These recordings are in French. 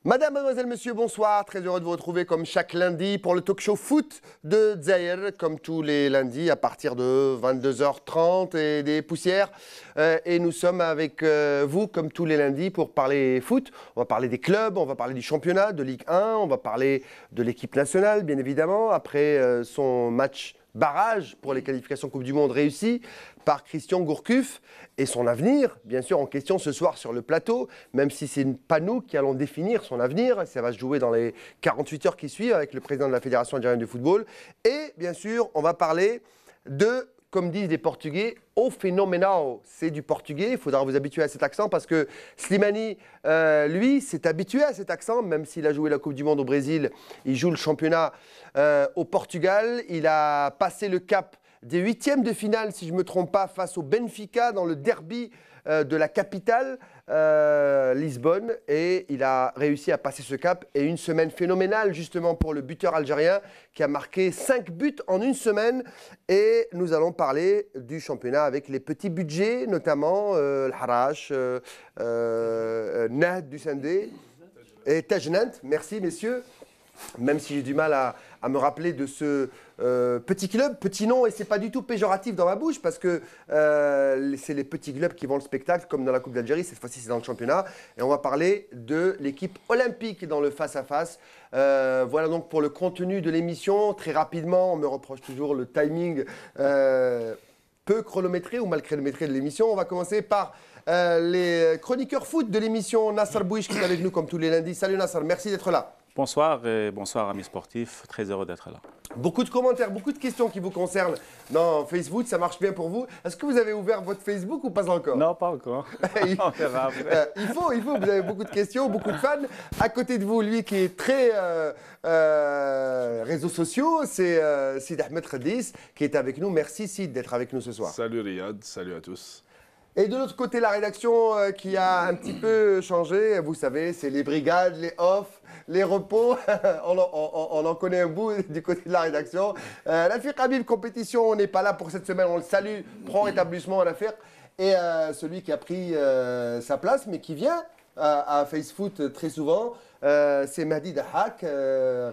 Madame, mademoiselle, monsieur, bonsoir. Très heureux de vous retrouver comme chaque lundi pour le talk show foot de Dzaïr, comme tous les lundis à partir de 22h30 et des poussières. Et nous sommes avec vous comme tous les lundis pour parler foot. On va parler des clubs, on va parler du championnat, de Ligue 1, on va parler de l'équipe nationale, bien évidemment, après son match barrage pour les qualifications Coupe du Monde réussi par Christian Gourcuff et son avenir, bien sûr, en question ce soir sur le plateau, même si ce n'est pas nous qui allons définir son avenir. Ça va se jouer dans les 48 heures qui suivent avec le président de la Fédération algérienne de football. Et bien sûr, on va parler de, comme disent les Portugais, au phénoménal. C'est du portugais, il faudra vous habituer à cet accent parce que Slimani, lui, s'est habitué à cet accent, même s'il a joué la Coupe du Monde au Brésil, il joue le championnat au Portugal. Il a passé le cap des huitièmes de finale, si je ne me trompe pas, face au Benfica dans le derby de la capitale, Lisbonne. Et il a réussi à passer ce cap. Et une semaine phénoménale, justement, pour le buteur algérien qui a marqué 5 buts en une semaine. Et nous allons parler du championnat avec les petits budgets, notamment le Harash, Nahd du Sandé et Tajnant. Merci, messieurs. Même si j'ai du mal à me rappeler de ce petit club, petit nom, et c'est pas du tout péjoratif dans ma bouche, parce que c'est les petits clubs qui vont le spectacle, comme dans la Coupe d'Algérie, cette fois-ci c'est dans le championnat. Et on va parler de l'équipe olympique dans le face-à-face. Voilà donc pour le contenu de l'émission. Très rapidement, on me reproche toujours le timing peu chronométré ou mal chronométré de l'émission. On va commencer par les chroniqueurs foot de l'émission. Nasser Bouich qui est avec nous comme tous les lundis. Salut Nasser, merci d'être là. Bonsoir et bonsoir amis sportifs, très heureux d'être là. Beaucoup de commentaires, beaucoup de questions qui vous concernent dans Facebook, ça marche bien pour vous. Est-ce que vous avez ouvert votre Facebook ou pas encore? Non, pas encore. il faut, vous avez beaucoup de questions, beaucoup de fans. À côté de vous, lui qui est très réseaux sociaux, c'est Sid Ahmed Khadis qui est avec nous. Merci Sid d'être avec nous ce soir. Salut Riyad, salut à tous. Et de l'autre côté, la rédaction qui a un petit peu changé, vous savez, c'est les brigades, les off, les repos. on en connaît un bout du côté de la rédaction. L'Afrique Habib Compétition, on n'est pas là pour cette semaine, on le salue, prend rétablissement à l'affaire. Et celui qui a pris sa place, mais qui vient à FaceFoot très souvent, c'est Mahdi Dahak,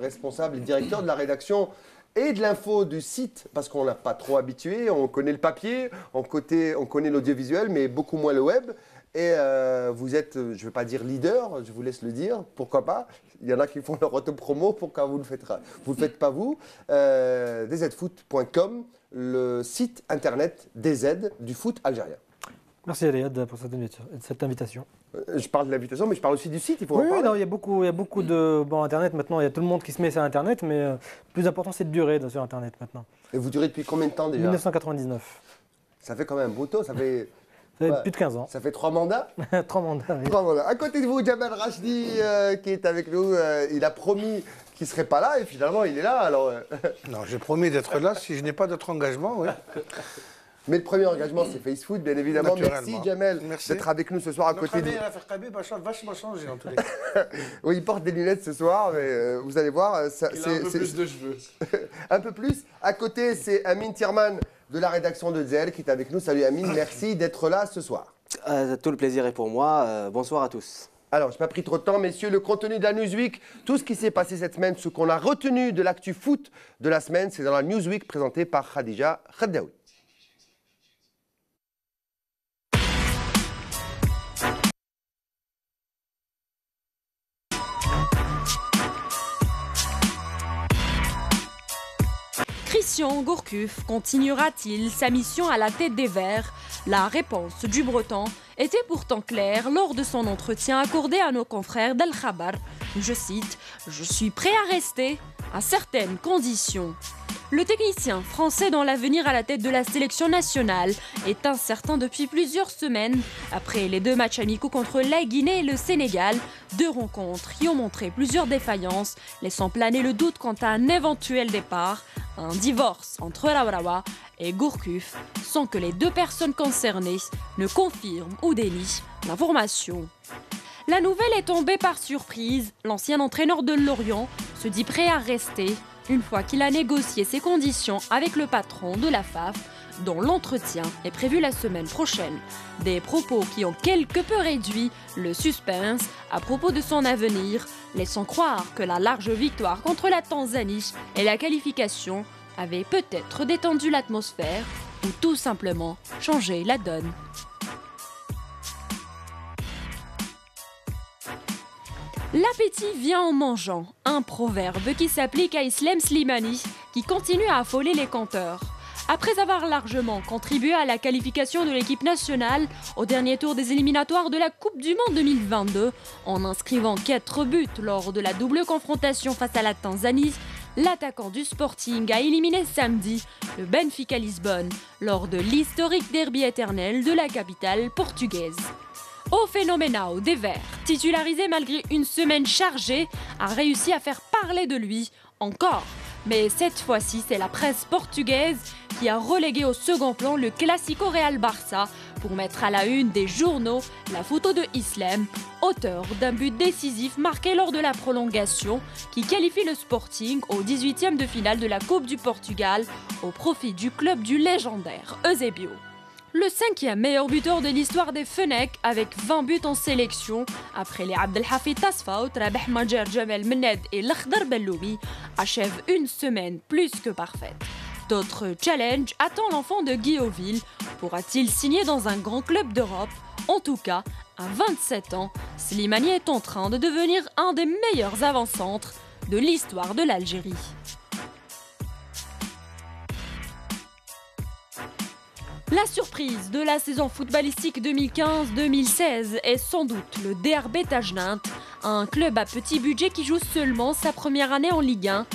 responsable et directeur de la rédaction et de l'info du site, parce qu'on n'a pas trop habitué, on connaît le papier, on connaît l'audiovisuel, mais beaucoup moins le web. Et vous êtes, je ne vais pas dire leader, je vous laisse le dire, pourquoi pas. Il y en a qui font leur autopromo, pourquoi vous ne le faites pas vous. dzfoot.com, le site internet DZ du foot algérien. Merci Riyad pour cette invitation. Je parle de l'invitation, mais je parle aussi du site, il faut en parler. parler. Non, il y a beaucoup de... Bon, Internet, maintenant, il y a tout le monde qui se met sur Internet, mais le plus important, c'est de durer sur Internet, maintenant. Et vous durez depuis combien de temps déjà? 1999. Ça fait quand même un beau temps, ça fait plus de 15 ans. Ça fait 3 mandats? 3 mandats, oui. 3 mandats. À côté de vous, Jamal Rachdi, qui est avec nous, il a promis qu'il ne serait pas là, et finalement, il est là, alors... Non, j'ai promis d'être là si je n'ai pas d'autre engagement, oui. Mais le premier engagement, c'est FaceFoot, bien évidemment. Merci, Jamel, d'être avec nous ce soir à côté de nous. Notre vachement changé, en tous les cas. Oui, il porte des lunettes ce soir, mais vous allez voir... Il a un peu plus de cheveux. Un peu plus. À côté, c'est Amine Thierman de la rédaction de Dzaïr qui est avec nous. Salut Amine, merci d'être là ce soir. Tout le plaisir est pour moi. Bonsoir à tous. Alors, je n'ai pas pris trop de temps, messieurs. Le contenu de la Newsweek, tout ce qui s'est passé cette semaine, ce qu'on a retenu de l'actu foot de la semaine, c'est dans la Newsweek présentée par Khadija Khaddaoui. Christian Gourcuff continuera-t-il sa mission à la tête des Verts? La réponse du Breton était pourtant claire lors de son entretien accordé à nos confrères d'Al Khabar. Je cite « Je suis prêt à rester à certaines conditions ». Le technicien français dans l'avenir à la tête de la sélection nationale est incertain depuis plusieurs semaines. Après les 2 matchs amicaux contre la Guinée et le Sénégal, 2 rencontres y ont montré plusieurs défaillances, laissant planer le doute quant à un éventuel départ. Un divorce entre Laurawa et Gourcuff sans que les 2 personnes concernées ne confirment ou dénient l'information. La nouvelle est tombée par surprise. L'ancien entraîneur de Lorient se dit prêt à rester une fois qu'il a négocié ses conditions avec le patron de la FAF, dont l'entretien est prévu la semaine prochaine. Des propos qui ont quelque peu réduit le suspense à propos de son avenir, laissant croire que la large victoire contre la Tanzanie et la qualification avaient peut-être détendu l'atmosphère ou tout simplement changé la donne. L'appétit vient en mangeant, un proverbe qui s'applique à Islem Slimani, qui continue à affoler les compteurs. Après avoir largement contribué à la qualification de l'équipe nationale au dernier tour des éliminatoires de la Coupe du Monde 2022, en inscrivant 4 buts lors de la double confrontation face à la Tanzanie, l'attaquant du Sporting a éliminé samedi le Benfica Lisbonne lors de l'historique derby éternel de la capitale portugaise. Au Fenomenao des Verts, titularisé malgré une semaine chargée, a réussi à faire parler de lui encore. Mais cette fois-ci, c'est la presse portugaise qui a relégué au second plan le Classico Real Barça pour mettre à la une des journaux la photo de Islem, auteur d'un but décisif marqué lors de la prolongation qui qualifie le Sporting au 18e de finale de la Coupe du Portugal au profit du club du légendaire Eusébio. Le 5e meilleur buteur de l'histoire des Fennecs avec 20 buts en sélection, après les Abdelhafid Tasfaout, Rabeh Majer, Jamel Mened et L'Akhdar Belloumi, achève une semaine plus que parfaite. D'autres challenges attendent l'enfant de Guillauville. Pourra-t-il signer dans un grand club d'Europe? En tout cas, à 27 ans, Slimani est en train de devenir un des meilleurs avant-centres de l'histoire de l'Algérie. La surprise de la saison footballistique 2015-2016 est sans doute le DRB Tajnant, un club à petit budget qui joue seulement sa première année en Ligue 1.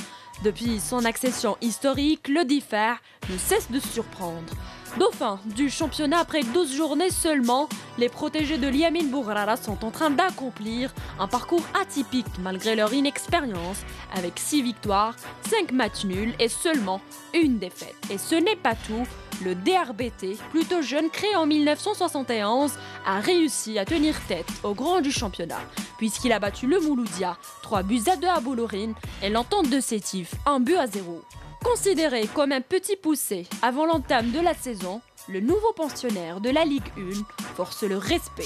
Depuis son accession historique, le Differ ne cesse de surprendre. Dauphin du championnat après 12 journées seulement, les protégés de Liamin Bourrara sont en train d'accomplir un parcours atypique malgré leur inexpérience, avec 6 victoires, 5 matchs nuls et seulement une défaite. Et ce n'est pas tout. Le DRBT, plutôt jeune, créé en 1971, a réussi à tenir tête au grand du championnat, puisqu'il a battu le Mouloudia, 3-2 à Boulorine, et l'Entente de Sétif, 1-0. Considéré comme un petit poussé avant l'entame de la saison, le nouveau pensionnaire de la Ligue 1 force le respect.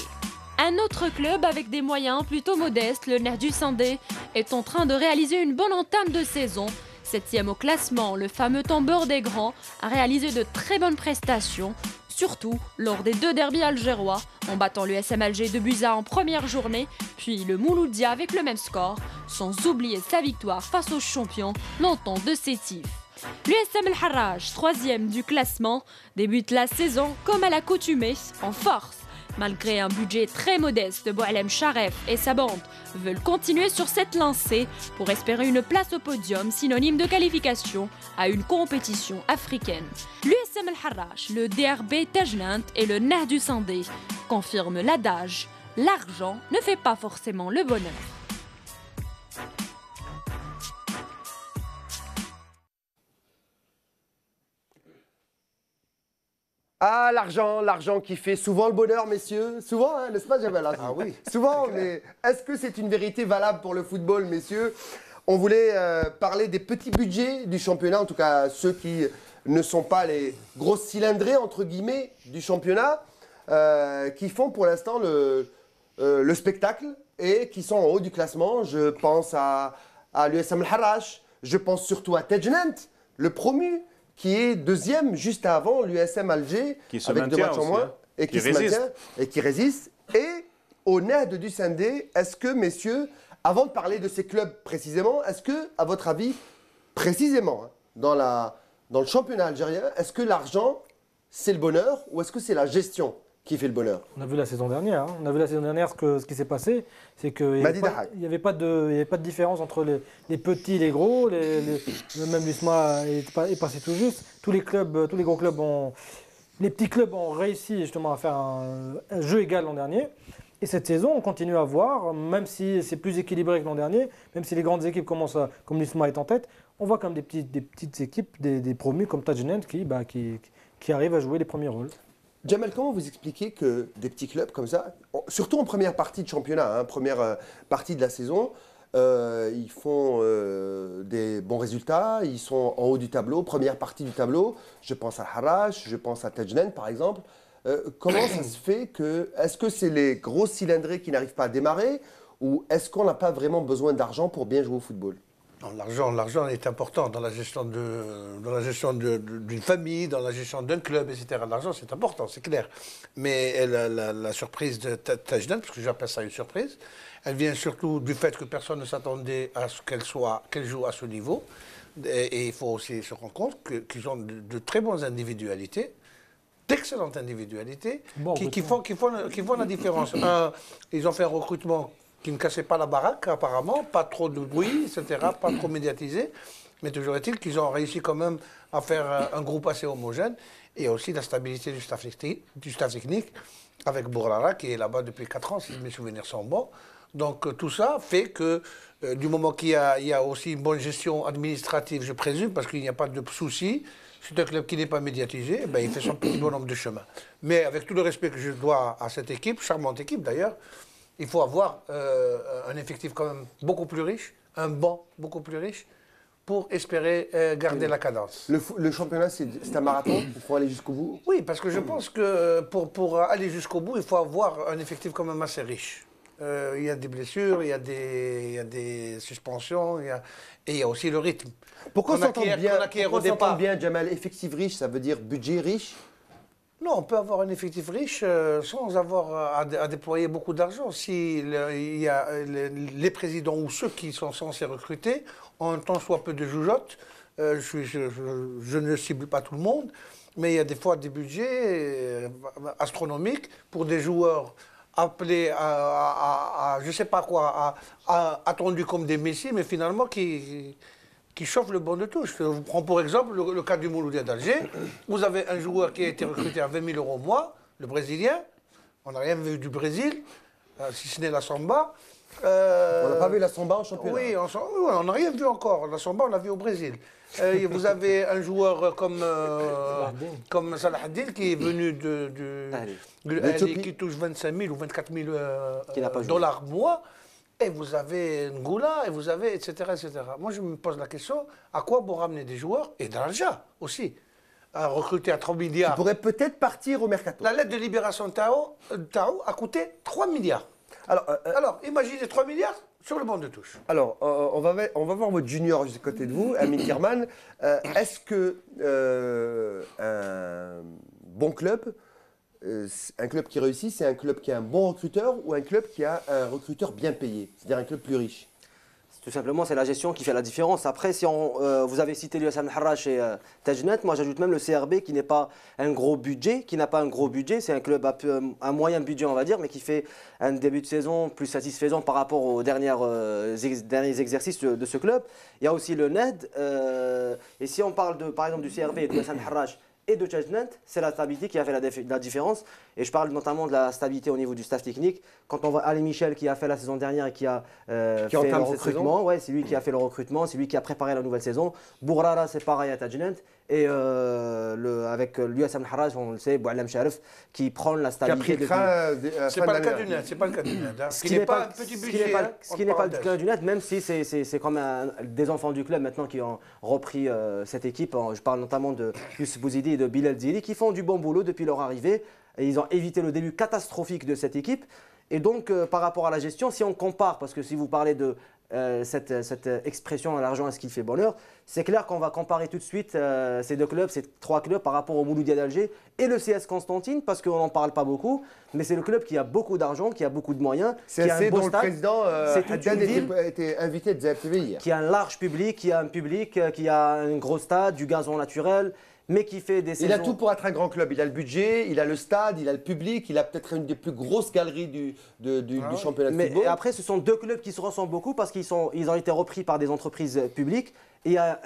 Un autre club avec des moyens plutôt modestes, le Nerdu Sandé, est en train de réaliser une bonne entame de saison. 7e au classement, le fameux tambour des grands a réalisé de très bonnes prestations, surtout lors des 2 derbys algérois, en battant l'USM Alger de Buza en première journée, puis le Mouloudia avec le même score, sans oublier sa victoire face aux champions, l'Entente de Sétif. L'USM El Harraj, 3e du classement, débute la saison comme à l'accoutumée, en force. Malgré un budget très modeste, Boualem Charef et sa bande veulent continuer sur cette lancée pour espérer une place au podium, synonyme de qualification à une compétition africaine. L'USM El Harraj, le DRB Tajnant et le Nerdu Sandé confirment l'adage « L'argent ne fait pas forcément le bonheur ». Ah, l'argent qui fait souvent le bonheur, messieurs. Souvent, hein, n'est-ce pas, Jamel? Ah oui. Souvent, mais est-ce que c'est une vérité valable pour le football, messieurs? On voulait parler des petits budgets du championnat, en tout cas ceux qui ne sont pas les grosses cylindrées, entre guillemets, du championnat, qui font pour l'instant le spectacle et qui sont en haut du classement. Je pense à l'USM El Harraj, je pense surtout à Tajnant, le promu, qui est 2e juste avant l'USM Alger, avec 2 matchs en moins, et qui se maintient, et qui résiste. Et au Nerdu du Sandé, est-ce que, messieurs, avant de parler de ces clubs précisément, est-ce que, à votre avis, précisément, hein, dans le championnat algérien, est-ce que l'argent, c'est le bonheur, ou est-ce que c'est la gestion qui fait le bonheur? On a vu la saison dernière. Hein. On a vu la saison dernière ce qui s'est passé, c'est qu'il n'y avait pas de différence entre les petits et les gros. Même l'USMA est passé tout juste. Tous les gros clubs les petits clubs ont réussi justement à faire un jeu égal l'an dernier. Et cette saison, on continue à voir, même si c'est plus équilibré que l'an dernier, même si les grandes équipes commencent comme l'USMA est en tête, on voit comme des petites équipes, des promus comme Tajnant qui arrivent à jouer les premiers rôles. Jamel, comment vous expliquez que des petits clubs comme ça, surtout en première partie de championnat, hein, première partie de la saison, ils font des bons résultats, ils sont en haut du tableau, première partie du tableau, je pense à Harraj, je pense à Tajnant par exemple. Comment ça se fait que, est-ce que c'est les grosses cylindrées qui n'arrivent pas à démarrer, Ou est-ce qu'on n'a pas vraiment besoin d'argent pour bien jouer au football? L'argent est important dans la gestion d'une famille, dans la gestion d'un club, etc. L'argent, c'est important, c'est clair. Mais la surprise de Tajnant, parce que j'appelle ça une surprise, elle vient surtout du fait que personne ne s'attendait à ce qu'elle joue à ce niveau. Et il faut aussi se rendre compte qu'ils ont de très bonnes individualités, d'excellentes individualités, qui font la différence. Ils ont fait un recrutement qui ne cassait pas la baraque, apparemment, pas trop de bruit, etc., pas trop médiatisé. Mais toujours est-il qu'ils ont réussi quand même à faire un groupe assez homogène et aussi la stabilité du staff technique avec Bourrara, qui est là-bas depuis 4 ans, si mes souvenirs sont bons. Donc tout ça fait que du moment qu'il y a aussi une bonne gestion administrative, je présume, parce qu'il n'y a pas de soucis, c'est un club qui n'est pas médiatisé, il fait son petit bonhomme de chemin. Mais avec tout le respect que je dois à cette équipe, charmante équipe d'ailleurs, il faut avoir un effectif quand même beaucoup plus riche, un banc beaucoup plus riche, pour espérer garder la cadence. Le championnat, c'est un marathon, il faut aller jusqu'au bout? Oui, parce que je pense que pour aller jusqu'au bout, il faut avoir un effectif quand même assez riche. Il y a des blessures, il y a des suspensions, et il y a aussi le rythme. Pourquoi on s'entend bien, Jamal? Effectif riche, ça veut dire budget riche? Non, on peut avoir un effectif riche sans avoir à déployer beaucoup d'argent. Si il y a les présidents ou ceux qui sont censés recruter ont un tant soit peu de jugeote, je ne cible pas tout le monde, mais il y a des fois des budgets astronomiques pour des joueurs appelés à je ne sais pas quoi, attendus comme des messies, mais finalement qui chauffe le banc de touche. Je vous prends pour exemple le cas du Mouloudia d'Alger. Vous avez un joueur qui a été recruté à 20 000 € au mois, le Brésilien. On n'a rien vu du Brésil, si ce n'est la samba. On n'a pas vu la samba en championnat? Oui, on n'a rien vu encore. La samba, on l'a vu au Brésil. Vous avez un joueur comme Salah Haddil qui est venu de qui touche 25 000 ou 24 000 dollars mois. Et vous avez Ngoula, et vous avez, etc., etc. Moi, je me pose la question, à quoi bon ramener des joueurs, et de l'argent aussi, à recruter à 3 milliards. Qui pourrait peut-être partir au mercato. La lettre de libération de Tao a coûté 3 milliards. Alors, imaginez 3 milliards sur le banc de touche. Alors, on va voir votre junior juste à côté de vous, Amin Kerman. Est-ce que un bon club, un club qui réussit, c'est un club qui a un bon recruteur ou un club qui a un recruteur bien payé, c'est-à-dire un club plus riche? Tout simplement, c'est la gestion qui fait la différence. Après, si vous avez cité l'USM Harrach et Tajnant, moi j'ajoute même le CRB qui n'est pas un gros budget, c'est un club à moyen budget on va dire, mais qui fait un début de saison plus satisfaisant par rapport aux derniers exercices de ce club. Il y a aussi le NED, et si on parle par exemple du CRB et de l'USM Harrach et de Tajnant, c'est la stabilité qui a fait la différence. Et je parle notamment de la stabilité au niveau du staff technique. Quand on voit Ali Michel qui a fait la saison dernière et qui a fait le recrutement, c'est lui qui a fait le recrutement, c'est lui qui a préparé la nouvelle saison. Bourrara, c'est pareil à Tajnant. Et avec l'USM Harrach, on le sait, Boualem Sharif, qui prend la stabilité. C'est pas le cas du NED, c'est pas le cas du NED. Ce qui n'est pas un petit budget. Ce qui n'est pas le cas du NED, même si c'est comme des enfants du club maintenant qui ont repris cette équipe. Je parle notamment de Youssef Bouzidi et de Bilal Zili qui font du bon boulot depuis leur arrivée. Et ils ont évité le début catastrophique de cette équipe. Et donc, par rapport à la gestion, si on compare, parce que si vous parlez de cette expression, l'argent est ce qui fait bonheur, c'est clair qu'on va comparer tout de suite ces deux clubs, ces 3 clubs par rapport au Mouloudia d'Alger et le CS Constantine, parce qu'on n'en parle pas beaucoup, mais c'est le club qui a beaucoup d'argent, qui a beaucoup de moyens, qui a un beau stade. Le président a été invité de ZFTV hier. Qui a un large public, qui a un public, qui a un gros stade, du gazon naturel, mais qui fait des saisons... Il a tout pour être un grand club. Il a le budget, il a le stade, il a le public, il a peut-être une des plus grosses galeries du championnat de football. Mais après, ce sont 2 clubs qui se ressemblent beaucoup parce qu'ils ont été repris par des entreprises publiques. Et il y a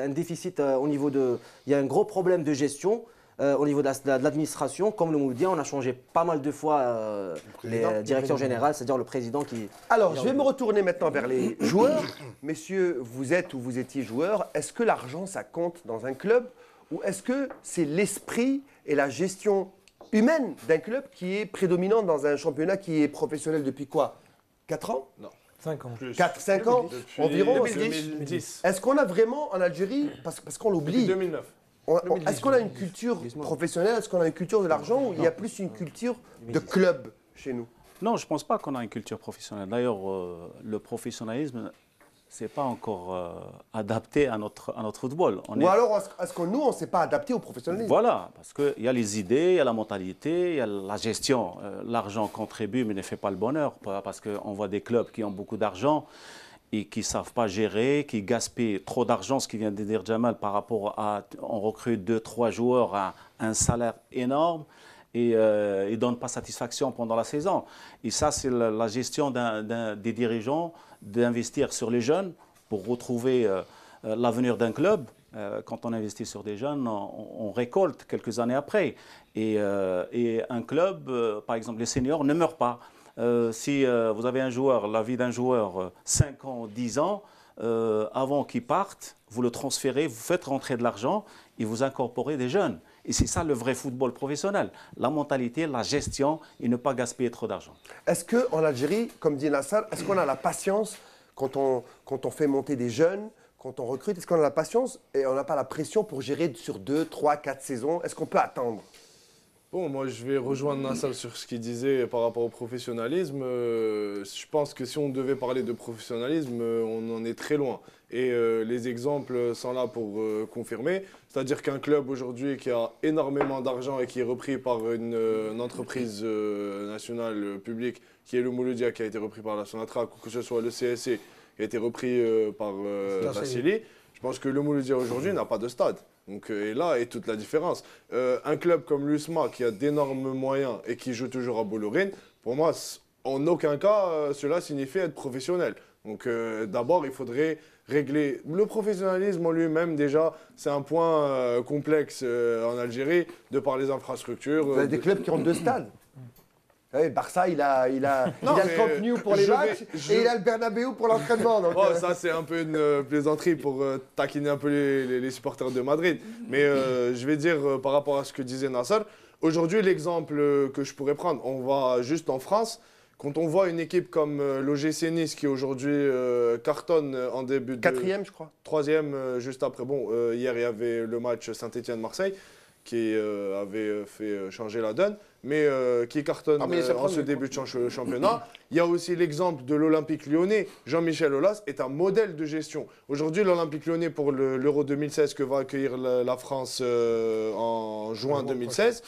un déficit au niveau de... Il y a un gros problème de gestion au niveau de l'administration. Comme le Mouloudia, on a changé pas mal de fois les directions générales, c'est-à-dire le président qui... Alors, je vais me retourner maintenant vers les joueurs. Messieurs, vous êtes ou vous étiez joueurs. Est-ce que l'argent, ça compte dans un club ? Ou est-ce que c'est l'esprit et la gestion humaine d'un club qui est prédominant dans un championnat qui est professionnel depuis quoi? 4 ans? Non. 5 ans. 4-5 ans depuis environ? 2010. Est-ce qu'on a vraiment en Algérie, parce qu'on l'oublie, 2009. est-ce qu'on a une culture professionnelle? Est-ce qu'on a une culture de l'argent ou il y a plus une culture de club chez nous? Non, je ne pense pas qu'on a une culture professionnelle. D'ailleurs, le professionnalisme, ce n'est pas encore adapté à notre football. Alors, est-ce que nous, on ne s'est pas adapté au professionnalisme? Voilà, parce qu'il y a les idées, il y a la mentalité, il y a la gestion. L'argent contribue, mais ne fait pas le bonheur. Parce qu'on voit des clubs qui ont beaucoup d'argent et qui ne savent pas gérer, qui gaspillent trop d'argent, ce qui vient de dire Jamal, par rapport à... On recrute 2-3 joueurs à un salaire énorme et ils ne donnent pas satisfaction pendant la saison. Et ça, c'est la gestion des dirigeants, d'investir sur les jeunes pour retrouver l'avenir d'un club. Quand on investit sur des jeunes, on récolte quelques années après. Et un club, par exemple les seniors, ne meurent pas. Si vous avez un joueur, la vie d'un joueur, 5 ans, 10 ans, avant qu'il parte, vous le transférez, vous faites rentrer de l'argent et vous incorporez des jeunes. Et c'est ça le vrai football professionnel. La mentalité, la gestion et ne pas gaspiller trop d'argent. Est-ce qu'en Algérie, comme dit Nassar, est-ce qu'on a la patience quand on fait monter des jeunes, quand on recrute? Est-ce qu'on a la patience et on n'a pas la pression pour gérer sur 2, 3, 4 saisons? Est-ce qu'on peut attendre? Bon, moi je vais rejoindre Nassar sur ce qu'il disait par rapport au professionnalisme. Je pense que si on devait parler de professionnalisme, on en est très loin. Et les exemples sont là pour confirmer. C'est-à-dire qu'un club aujourd'hui qui a énormément d'argent et qui est repris par une entreprise nationale publique, qui est le Mouloudia, qui a été repris par la Sonatrach, ou que ce soit le CSC, qui a été repris par Vassili, je pense que le Mouloudia aujourd'hui n'a pas de stade. Donc, et là est toute la différence. Un club comme l'USMA qui a d'énormes moyens et qui joue toujours à Boulourine, pour moi, en aucun cas, cela signifie être professionnel. Donc d'abord, il faudrait régler le professionnalisme en lui-même. Déjà, c'est un point complexe en Algérie, de par les infrastructures. Vous avez des clubs qui ont 2 stades. Oui, Barça, il a le Camp Nou pour les matchs et il a le Bernabéu pour l'entraînement. Ça, c'est un peu une plaisanterie pour taquiner un peu les supporters de Madrid. Mais je vais dire, par rapport à ce que disait Nassar, aujourd'hui, l'exemple que je pourrais prendre, on va juste en France. Quand on voit une équipe comme l'OGC Nice qui aujourd'hui cartonne en début de... 4e, je crois. 3e, juste après. Bon, hier, il y avait le match Saint-Étienne-Marseille qui avait fait changer la donne, mais qui cartonne en ce début de championnat. Il y a aussi l'exemple de l'Olympique lyonnais. Jean-Michel Aulas est un modèle de gestion. Aujourd'hui, l'Olympique lyonnais, pour l'Euro 2016 que va accueillir la France en juin 2016,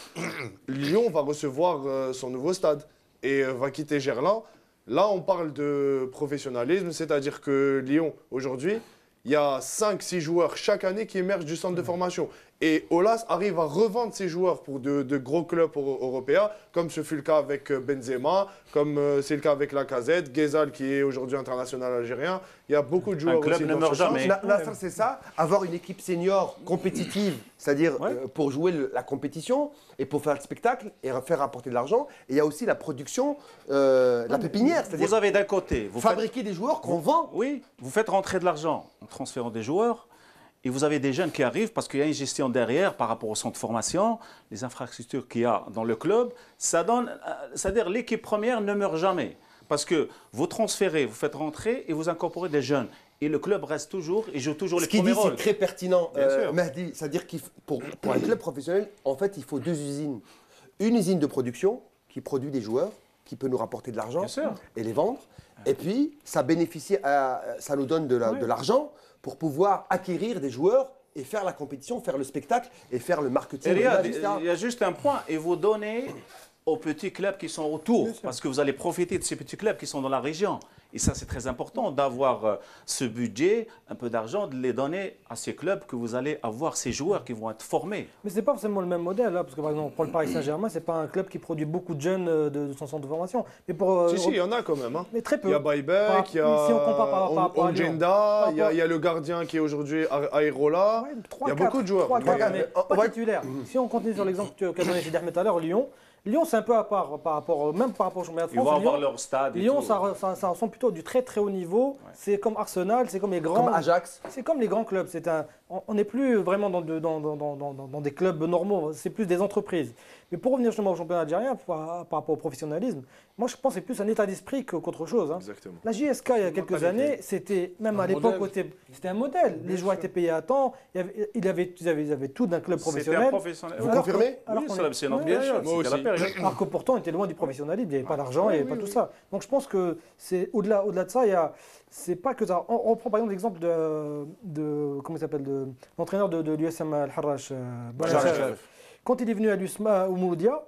Lyon va recevoir son nouveau stade et va quitter Gerland. Là, on parle de professionnalisme, c'est-à-dire que Lyon, aujourd'hui, il y a 5-6 joueurs chaque année qui émergent du centre de formation. Et Aulas arrive à revendre ses joueurs pour de gros clubs européens, comme ce fut le cas avec Benzema, comme c'est le cas avec Lacazette, Ghezal qui est aujourd'hui international algérien. Il y a beaucoup de joueurs un club aussi ne meurt jamais. Nassar, c'est ça, avoir une équipe senior compétitive, c'est-à-dire pour jouer la compétition et pour faire le spectacle et faire rapporter de l'argent. Et il y a aussi la production, la pépinière, c'est-à-dire vous avez d'un côté... fabriquer des joueurs qu'on vend. Oui, vous faites rentrer de l'argent en transférant des joueurs. Et vous avez des jeunes qui arrivent parce qu'il y a une gestion derrière par rapport au centre de formation, les infrastructures qu'il y a dans le club. Ça donne, c'est-à-dire l'équipe première ne meurt jamais. Parce que vous transférez, vous faites rentrer et vous incorporez des jeunes. Et le club reste toujours et joue toujours les premiers rôles. Ce qui dit, c'est très pertinent, Mehdi. C'est-à-dire que pour un club professionnel, en fait, il faut 2 usines. Une usine de production qui produit des joueurs, qui peut nous rapporter de l'argent et les vendre. Et puis, ça nous donne de l'argent pour pouvoir acquérir des joueurs et faire la compétition, faire le spectacle et faire le marketing. Il y a juste un point, et vous donnez aux petits clubs qui sont autour, parce que vous allez profiter de ces petits clubs qui sont dans la région. Et ça, c'est très important d'avoir ce budget, un peu d'argent, de les donner à ces clubs que vous allez avoir ces joueurs qui vont être formés. Mais ce n'est pas forcément le même modèle, parce que par exemple, pour le Paris Saint-Germain, ce n'est pas un club qui produit beaucoup de jeunes de son centre de formation. Mais pour, si, il y en a quand même. Hein. Mais très peu. Il y a Baïbek, il y a si on compare par rapport à Ongenda, il y a le gardien qui est aujourd'hui Aïrola. Il y a beaucoup de joueurs. 3-4, mais pas titulaires. Si on continue sur l'exemple qu'a donné Sidi Ahmed tout à l'heure, Lyon, c'est un peu à part, même par rapport au championnat de France. Ils vont avoir leur stade. Lyon, ça ressemble plutôt du très très haut niveau. Ouais. C'est comme Arsenal, c'est comme les grands. Comme Ajax. C'est comme les grands clubs. On n'est plus vraiment dans des clubs normaux. C'est plus des entreprises. Mais pour revenir justement au championnat algérien, par rapport au professionnalisme, moi je pense que c'est plus un état d'esprit qu'autre chose. Hein. Exactement. La JSK, il y a quelques années, c'était, même à l'époque, c'était un modèle. Les joueurs étaient payés à temps, ils avaient tout d'un club professionnel. C'était un professionnel. Vous confirmez? Oui, c'est notre période. Moi aussi. Alors que pourtant, on était loin du professionnalisme, il n'y avait pas d'argent, il n'y avait pas tout ça. Donc je pense que c'est au-delà de ça, c'est pas que ça. On prend par exemple l'exemple comment il s'appelle, de l'entraîneur de l'USM Al-Harrach, quand il est venu à l'USMA au Mouloudia,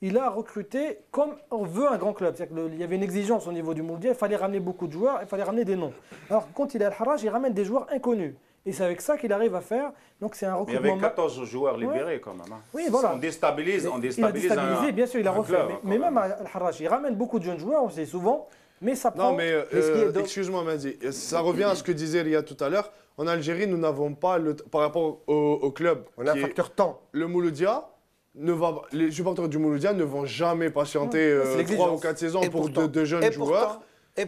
il a recruté comme on veut un grand club. C'est-à-dire qu'il y avait une exigence au niveau du Mouloudia, il fallait ramener beaucoup de joueurs, il fallait ramener des noms. Alors quand il est à Al-Harrach, il ramène des joueurs inconnus. Et c'est avec ça qu'il arrive à faire. Donc c'est un recrutement. Il y avait 14 joueurs libérés quand même. Hein. Oui, voilà. On déstabilise il a déstabilisé, bien sûr, il a refait. Club, mais même à Al-Harrach, il ramène beaucoup de jeunes joueurs, on sait souvent. Mais ça prend. Non, mais excuse-moi, Madi. Ça revient à ce que disait Ria tout à l'heure. En Algérie, nous n'avons pas, par rapport au club, on a un facteur temps. Le Mouloudia, les supporters du Mouloudia ne vont jamais patienter 3 ou 4 saisons pour de jeunes joueurs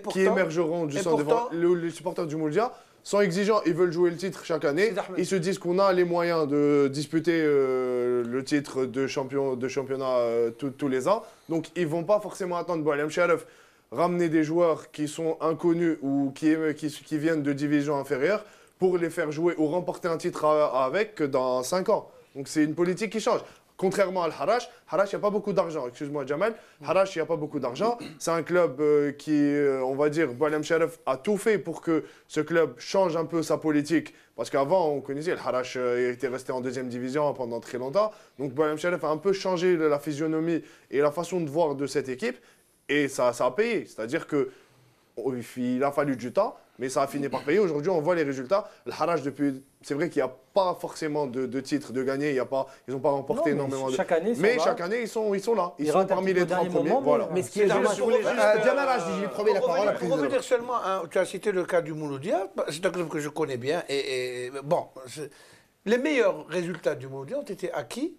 qui émergeront du centre de défense. Les supporters du Mouloudia sont exigeants, ils veulent jouer le titre chaque année. Ils se disent qu'on a les moyens de disputer le titre de championnat tous les ans. Donc ils ne vont pas forcément attendre Boualem Sharaf ramener des joueurs qui sont inconnus ou qui viennent de divisions inférieures pour les faire jouer ou remporter un titre avec dans 5 ans. Donc c'est une politique qui change. Contrairement à Al-Harrach, il n'y a pas beaucoup d'argent. Excuse-moi, Jamal. Harrach, il n'y a pas beaucoup d'argent. C'est un club qui, on va dire, Boualem Sharaf a tout fait pour que ce club change un peu sa politique. Parce qu'avant, on connaissait, Harrach était resté en 2e division pendant très longtemps. Donc Boualem Sharaf a un peu changé la physionomie et la façon de voir de cette équipe. Et ça a payé. C'est-à-dire qu'il a fallu du temps, mais ça a fini par payer. Aujourd'hui, on voit les résultats. Le Harrach, c'est vrai qu'il n'y a pas forcément de titres de gagner. Ils n'ont pas remporté énormément chaque année, chaque année, ils sont là. Ils sont parmi les 30 premiers. Voilà. Mais ce qui est dommage, Jamal Rajdi, je lui promets la parole. Pour revenir seulement, tu as cité le cas du Mouloudia. C'est un club que je connais bien. Bon, les meilleurs résultats du Mouloudia ont été acquis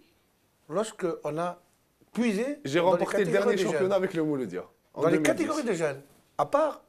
lorsqu'on a puisé. J'ai remporté le dernier championnat avec le Mouloudia. Dans les catégories de jeunes, à part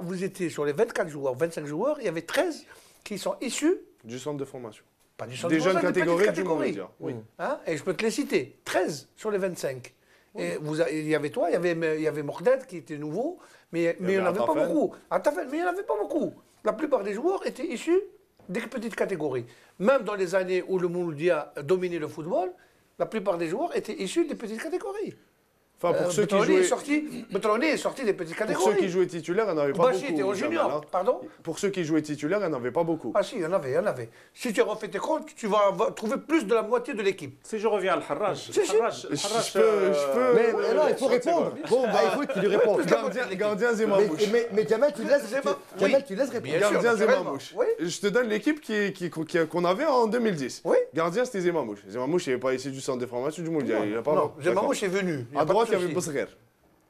vous étiez sur les 24 joueurs, 25 joueurs, il y avait 13 qui sont issus du centre de formation. Pas du centre des de jeunes formation, catégories du Mouloudia. Oui. Hein, et je peux te les citer. 13 sur les 25. Oui. Et il y avait toi, il y avait Morded qui était nouveau, mais il n'y en avait pas beaucoup. Mais il n'y en avait pas beaucoup. La plupart des joueurs étaient issus des petites catégories. Même dans les années où le Mouloudia dominait le football, la plupart des joueurs étaient issus des petites catégories. Enfin, pour ceux qui jouaient... Betroni est sorti des petites catégories. Pour ceux qui jouaient titulaires, il n'y en avait pas beaucoup. Était au junior, pardon. Pour ceux qui jouaient titulaires, il n'y en avait pas beaucoup. Ah si, il y en avait. Si tu refais tes comptes, tu vas trouver plus de la moitié de l'équipe. Si je reviens à Al-Harrach, je peux... Mais non, il faut répondre. Bon, bah écoute, tu lui réponds. Gardien Zemamouche. Mais Jamal, tu laisses répondre. Gardien Zemamouche. Je te donne l'équipe qu'on avait en 2010. Gardien, c'était Zemamouche. Zemamouche, il n'est pas issu du centre de formation du Mouloudia. Non, Zemamouche est venu. À droite, il y avait Bosrer.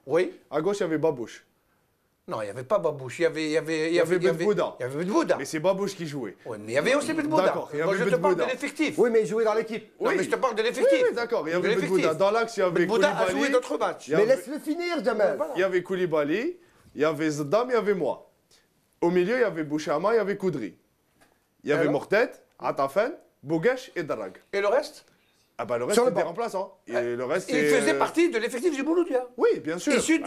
Oui. À gauche, il y avait Babouche. Non, il n'y avait pas Babouche. Il y avait Bedbouda. Il y avait Bedbouda. Mais c'est Babouche qui jouait. Oui, mais il y avait aussi Bedbouda. D'accord. Moi, je te parle de l'effectif. Oui, mais il jouait dans l'équipe. Oui, mais je te parle de l'effectif. Oui, d'accord. Il y avait Bedbouda. Dans l'axe, il y avait Koulibaly. Bedbouda a joué d'autres matchs. Mais laisse-le finir, Jamal. Il y avait Koulibaly, il y avait Zidane, il y avait moi. Au milieu, il y avait Bouchama, il y avait Koudri. Il y avait Mortet, Atafen, Bougesh et Darag. Et le reste? Ah bah le reste c'était remplaçant. Et le reste, il faisait partie de l'effectif du Mouloudia. Oui, bien sûr. Issu du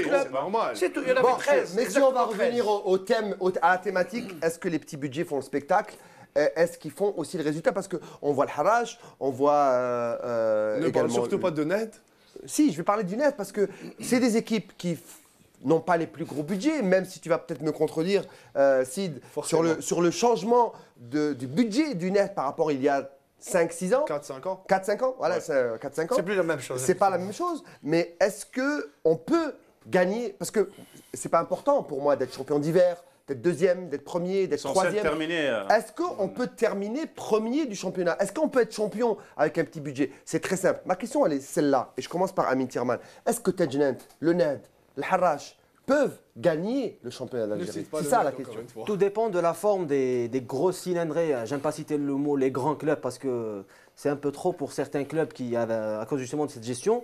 club. C'est normal. C'est tout. Il y en avait 13. Mais si on va revenir au thème, à la thématique, est-ce que les petits budgets font le spectacle? Est-ce qu'ils font aussi le résultat? Parce qu'on voit le Harrach, on voit ne parle surtout pas de net. Si, je vais parler du net parce que c'est des équipes qui n'ont pas les plus gros budgets, même si tu vas peut-être me contredire, Sid, sur le changement du budget du net par rapport à il y a 5-6 ans 4-5 ans. 4-5 ans, voilà, 4-5 ans. C'est plus la même chose. C'est pas la même chose, mais est-ce qu'on peut gagner? Parce que c'est pas important pour moi d'être champion d'hiver, d'être deuxième, d'être premier, d'être troisième. Est-ce qu'on peut terminer premier du championnat? Est-ce qu'on peut être champion avec un petit budget? C'est très simple. Ma question, elle est celle-là, et je commence par Amin Tirman. Est-ce que Tejnent, le Ned, le Harrach peuvent gagner le championnat d'Algérie? C'est ça la question. Tout dépend de la forme des gros cylindrés. J'aime pas citer le mot les grands clubs parce que c'est un peu trop pour certains clubs qui, à cause justement de cette gestion.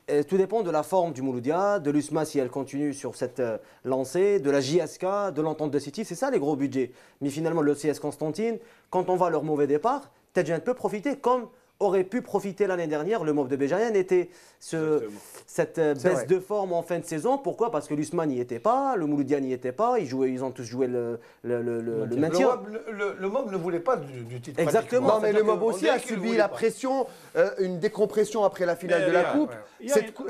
Et tout dépend de la forme du Mouloudia, de l'USMA si elle continue sur cette lancée, de la JSK, de l'entente de City. C'est ça les gros budgets. Mais finalement, le CS Constantine, quand on va à leur mauvais départ, Tejnent peut profiter comme aurait pu profiter l'année dernière. Le MOF de Béjaïen était cette baisse de forme en fin de saison. Pourquoi? Parce que l'Ousmane n'y était pas, le Mouloudian n'y était pas, ils ont tous joué le maintien. Le MOB ne voulait pas du titre. Exactement. Non, mais le MOB aussi a subi la pression, une décompression après la finale de la Coupe.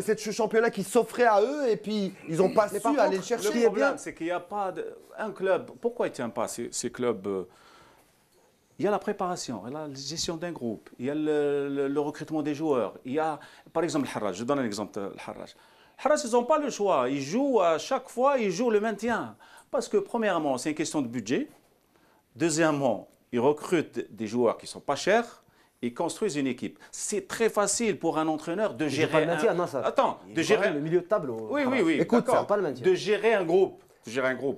C'est ce championnat qui s'offrait à eux et puis ils n'ont pas su aller le chercher. Le problème, c'est qu'il n'y a pas un club. Pourquoi il ne tient pas ces clubs? Il y a la préparation, il y a la gestion d'un groupe, il y a le recrutement des joueurs. Il y a, par exemple, le Harraj. Je donne un exemple, le Harraj. Le Harraj, ils n'ont pas le choix. Ils jouent à chaque fois, ils jouent le maintien. Parce que, premièrement, c'est une question de budget. Deuxièmement, ils recrutent des joueurs qui ne sont pas chers. Ils construisent une équipe. C'est très facile pour un entraîneur de gérer. Pas le maintien, non, ça. Attends, de gérer le milieu de tableau. Oui. Écoute, ça, pas le maintien. De gérer un groupe.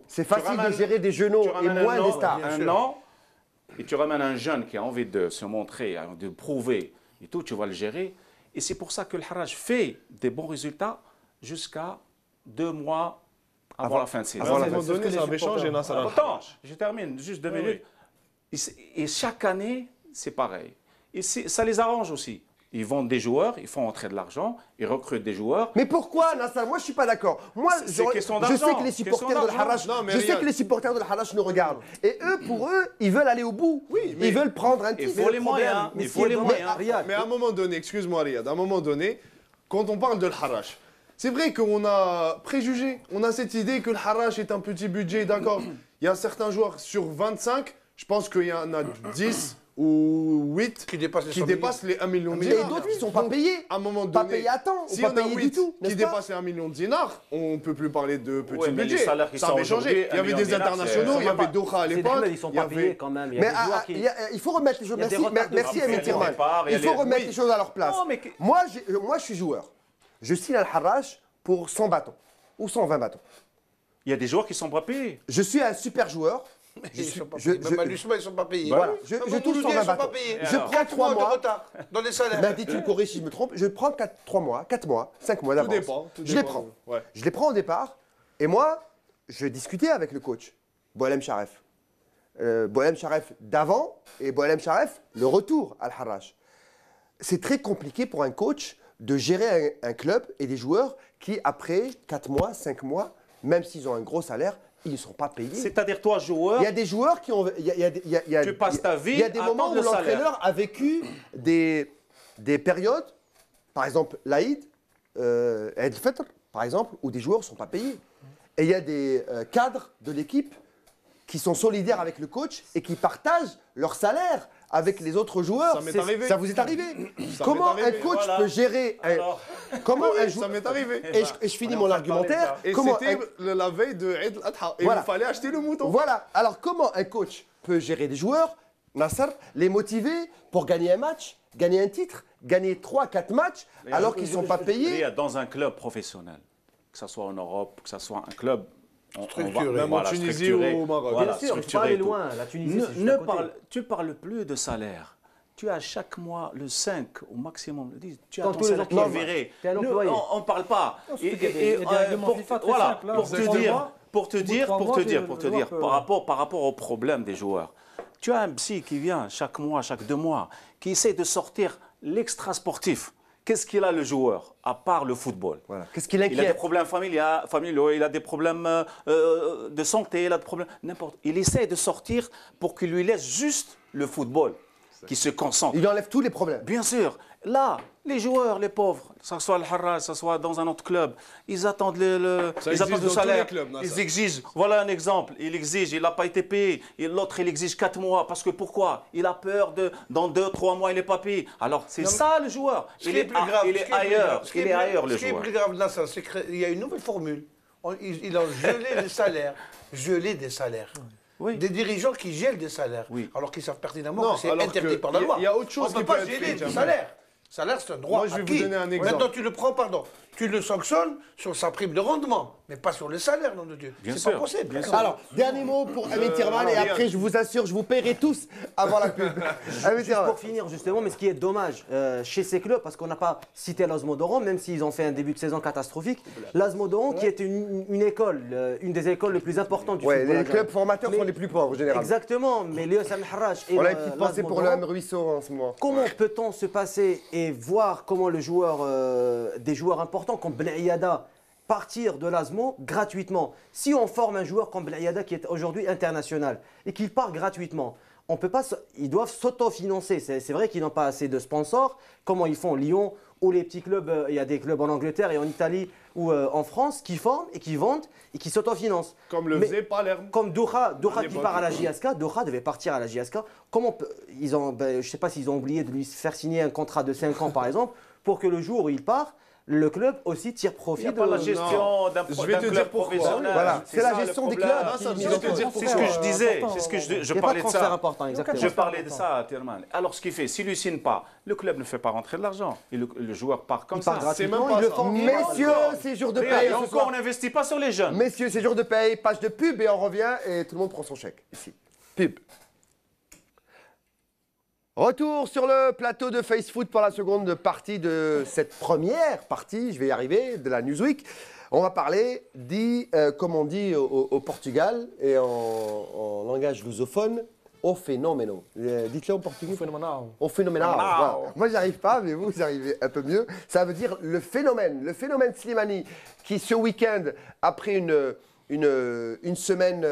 C'est facile de gérer des genoux et moins des stars. Un an. Et tu ramènes un jeune qui a envie de se montrer, de prouver et tout, tu vas le gérer. Et c'est pour ça que le Harraj fait des bons résultats jusqu'à 2 mois avant la fin de saison. À un moment donné, ça avait changé, Nasser. Attends, je termine, juste 2 minutes. Et chaque année, c'est pareil. Et ça les arrange aussi. Ils vendent des joueurs, ils font entrer de l'argent, ils recrutent des joueurs. Mais pourquoi, Nasser? Moi, je ne suis pas d'accord. Moi, je sais que les supporters de l'Harraj nous regardent. Et eux, pour eux, ils veulent aller au bout. Ils veulent prendre un titre. Il faut les moyens. Mais à un moment donné, excuse-moi Riyad, à un moment donné, quand on parle de l'Harraj, c'est vrai qu'on a préjugé, on a cette idée que le Harraj est un petit budget, d'accord. Il y a certains joueurs sur 25, je pense qu'il y en a 10 ou 8 qui dépassent les 1 million de dinars. Et d'autres, ils ne sont pas payés. À un moment donné, pas payés à temps, si pas on a payés 8 du tout. qui dépassent les 1 million de dinars, on ne peut plus parler de petits mais les budgets. salaires qui Ça sont avait changé. Il y avait des internationaux, il y avait Doha à l'époque. Ils sont pas payés quand même. Mais il faut remettre les choses. Merci Emile Tirman. Il faut remettre les choses à leur place. Moi, je suis joueur. Je signe à l'Harraj pour 100 bâtons ou 120 bâtons. Il y a des joueurs qui sont pas payés. Je suis un super joueur. Même à l'USMA, ils ne sont pas payés. Voilà. Je touche 120 bâtons. Je prends 3 mois de retard dans les salaires. Mehdi, tu me corriges si je me trompe. Je prends 3 mois, 4 mois, 5 mois d'avance. Je les prends. Je les prends au départ. Et moi, je discutais avec le coach, Boualem Charef. Boualem Charef d'avant et Boualem Charef, le retour à l'Harraj. C'est très compliqué pour un coach de gérer un club et des joueurs qui, après 4 mois, 5 mois, même s'ils ont un gros salaire, ils ne sont pas payés. C'est-à-dire, toi, joueur. Il y a des joueurs qui ont. Tu passes ta vie. Il y a des moments où l'entraîneur a vécu des périodes, par exemple l'Aïd, Eid Fitr, par exemple, où des joueurs ne sont pas payés. Et il y a des cadres de l'équipe qui sont solidaires avec le coach et qui partagent leur salaire avec les autres joueurs. Ça m'est arrivé. Ça vous est arrivé. Comment un coach peut gérer comment un joueur. Ça m'est arrivé. Et je finis mon argumentaire. Et c'était la veille de Eid al-Adha. Et il fallait acheter le mouton. Voilà. Alors comment un coach peut gérer des joueurs, Nasser, les motiver pour gagner un match, gagner un titre, gagner 3-4 matchs, alors qu'ils ne sont pas payés? Dans un club professionnel, que ce soit en Europe, que ce soit un club même en Tunisie ou au Maroc. Bien sûr, il faut aller loin. La Tunisie, c'est juste à côté. Tu ne parles plus de salaire. Tu as chaque mois le 5 au maximum. Tu as Quand ton tous les salaire qui est emplois, viré. t'es un employé. On ne parle pas. Il y a des règlements FIFA très simples. Pour te dire, par rapport au problème des joueurs, tu as un psy qui vient chaque mois, chaque 2 mois, qui essaie de sortir l'extra sportif. Qu'est-ce qu'il a le joueur, à part le football? Voilà. Qu'est-ce qui l'inquiète? Il a des problèmes familiaux, il a des problèmes de santé, il a des problèmes, n'importe. Il essaie de sortir pour qu'il lui laisse juste le football, qui se concentre. Il enlève tous les problèmes. Bien sûr. Là, les joueurs, les pauvres, que ce soit le Harraj, que ce soit dans un autre club, ils attendent le salaire. Ils exigent. Voilà un exemple. Il exige, il n'a pas été payé. L'autre, il exige 4 mois. Parce que pourquoi? Il a peur dans 2-3 mois, il n'est pas payé. Alors, c'est ça le joueur. Il est ailleurs. Il est ailleurs, le joueur. Ce qui est plus grave là, c'est qu'il y a une nouvelle formule. Ils ont gelé les salaires. Gelé des salaires. Oui. Des dirigeants qui gèlent des salaires, alors qu'ils savent pertinemment que c'est interdit par la loi. Il y a autre chose qui peut être fait. On ne peut pas geler des salaires. Salaire, c'est un droit. Moi, je vais vous donner un exemple. Maintenant, tu le prends, tu le sanctionnes sur sa prime de rendement, mais pas sur le salaire, nom de Dieu. C'est pas possible. Bien sûr. Alors, dernier mot pour Amit Tirman et après, je vous assure, je vous paierai tous avant la pub. Amit Juste Tirman. pour finir, justement, mais ce qui est dommage chez ces clubs, parce qu'on n'a pas cité l'Azmodoran, même s'ils ont fait un début de saison catastrophique, l'Azmodoran qui est une école, une des écoles les plus importantes du football. Les clubs formateurs sont les plus pauvres, généralement. Exactement, mais l'USM Harrach et On a une petite pensée pour le M. Ruisseau en ce moment. Comment peut-on se passer et voir comment des joueurs importants comme Benaïada partir de l'Azmo gratuitement? Si on forme un joueur comme Benaïada qui est aujourd'hui international et qu'il part gratuitement, on peut pas, ils doivent s'autofinancer. C'est vrai qu'ils n'ont pas assez de sponsors. Comment ils font? Lyon ou les petits clubs, il y a des clubs en Angleterre et en Italie ou en France qui forment et qui vendent et qui s'autofinancent. Comme le faisait Palerme. Comme Doha qui part à la JSK, Doha devait partir à la JSK. Comment je ne sais pas s'ils ont oublié de lui faire signer un contrat de 5 ans par exemple, pour que le jour où il part, le club aussi tire profit de la gestion d'un club professionnel. Voilà, c'est la gestion des clubs. C'est ce que je disais. C'est ce que je parlais de ça. Je parlais de ça, Tirman. Alors ce qu'il fait, s'il ne lui signe pas, le club ne fait pas rentrer de l'argent. Et le joueur part comme ça. Messieurs, c'est jour de paye. Et encore, on n'investit pas sur les jeunes. Messieurs, c'est jour de paye, page de pub et on revient et tout le monde prend son chèque. Ici, pub. Retour sur le plateau de Face Foot pour la seconde partie de cette première partie, je vais y arriver, de la Newsweek. On va parler, comme on dit au Portugal et en langage lusophone, au phénomène. Dites-le en portugais. Au phénoménal. Voilà. Moi, j'arrive pas, mais vous arrivez un peu mieux. Ça veut dire le phénomène Slimani, qui ce week-end, après une semaine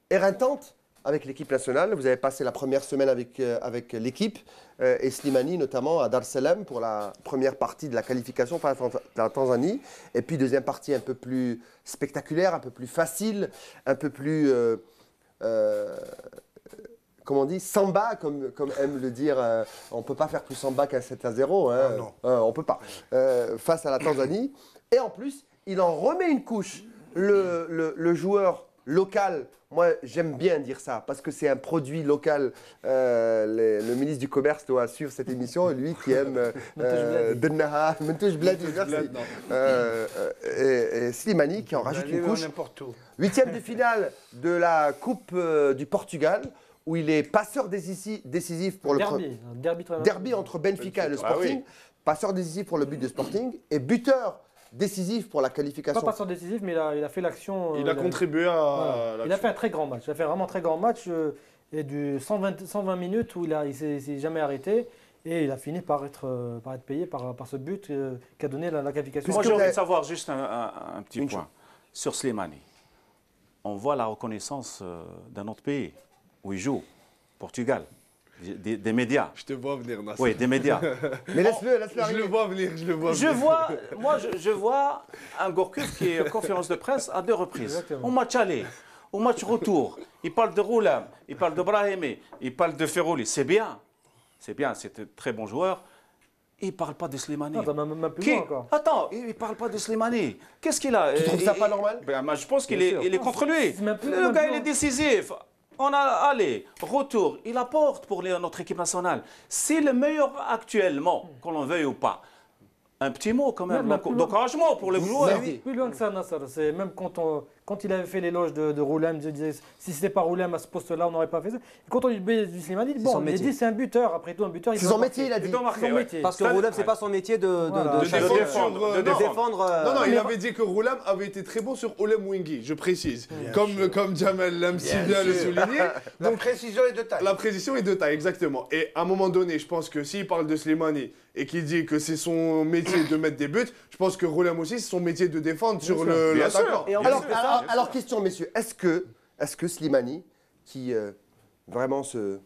éreintante, avec l'équipe nationale, vous avez passé la première semaine avec l'équipe et Slimani notamment à Dar es Salaam pour la première partie de la qualification face à la Tanzanie. Et puis deuxième partie un peu plus spectaculaire, un peu plus facile, un peu plus, comment on dit, samba, comme aime le dire. On ne peut pas faire plus samba qu'un 7-0. Hein. Non. On ne peut pas. Face à la Tanzanie. Et en plus, il en remet une couche. Le joueur local, moi j'aime bien dire ça parce que c'est un produit local. Le ministre du Commerce doit suivre cette émission, lui qui aime Dennaha, Mentouj Bladi, merci. Et Slimani qui en rajoute une couche. 8e de finale de la Coupe du Portugal où il est passeur décisif pour le derby entre Benfica et le Sporting, passeur décisif pour le but de Sporting et buteur décisif pour la qualification. Pas passeur décisif, mais il a fait l'action. Il a contribué à. Il a fait un très grand match. Il a fait vraiment un très grand match et du 120 minutes où il s'est jamais arrêté. Et il a fini par être payé par ce but qu'a donné la qualification. Moi, j'ai envie de savoir juste un petit point sur Slimani. On voit la reconnaissance d'un autre pays où il joue, Portugal. Des médias. Je te vois venir, Nasser. Oui, des médias. Mais laisse-le Je arriver. le vois venir, je le vois venir. Je vois un Gourcuff qui est en conférence de presse à 2 reprises. Exactement. Au match aller, au match retour. Il parle de Roulam, il parle de Brahimi, il parle de Ferrouli. C'est bien, c'est un très bon joueur. Il ne parle pas de Slimani. Même plus loin encore. Attends, il ne parle pas de Slimani. Qu'est-ce qu'il a? Tu trouves ça pas normal? Moi, je pense qu'il est contre lui. Le gars, il est décisif. On a aller, retour, il apporte pour notre équipe nationale. C'est le meilleur actuellement, qu'on l'en veuille ou pas. Un petit mot quand même, d'encouragement pour le joueur. Plus loin que ça, Nasser. C'est même quand il avait fait l'éloge de Roulam, il disait si c'était pas Roulam à ce poste-là, on n'aurait pas fait ça. Et quand on lui dit Slimani, il dit c'est un buteur. Après tout, un buteur, c'est son métier, il a dit. Parce que Roulam, c'est pas son métier de défendre. Non, il avait dit que Roulam avait été très bon sur Olem Wingi, je précise. Comme Jamel l'aime si bien le souligner. La précision est de taille. La précision est de taille, exactement. Et à un moment donné, je pense que s'il parle de Slimani et qu'il dit que c'est son métier de mettre des buts, je pense que Roulam aussi, c'est son métier de défendre sur l'attaquant. Alors, question, messieurs, est-ce que Slimani, qui vraiment se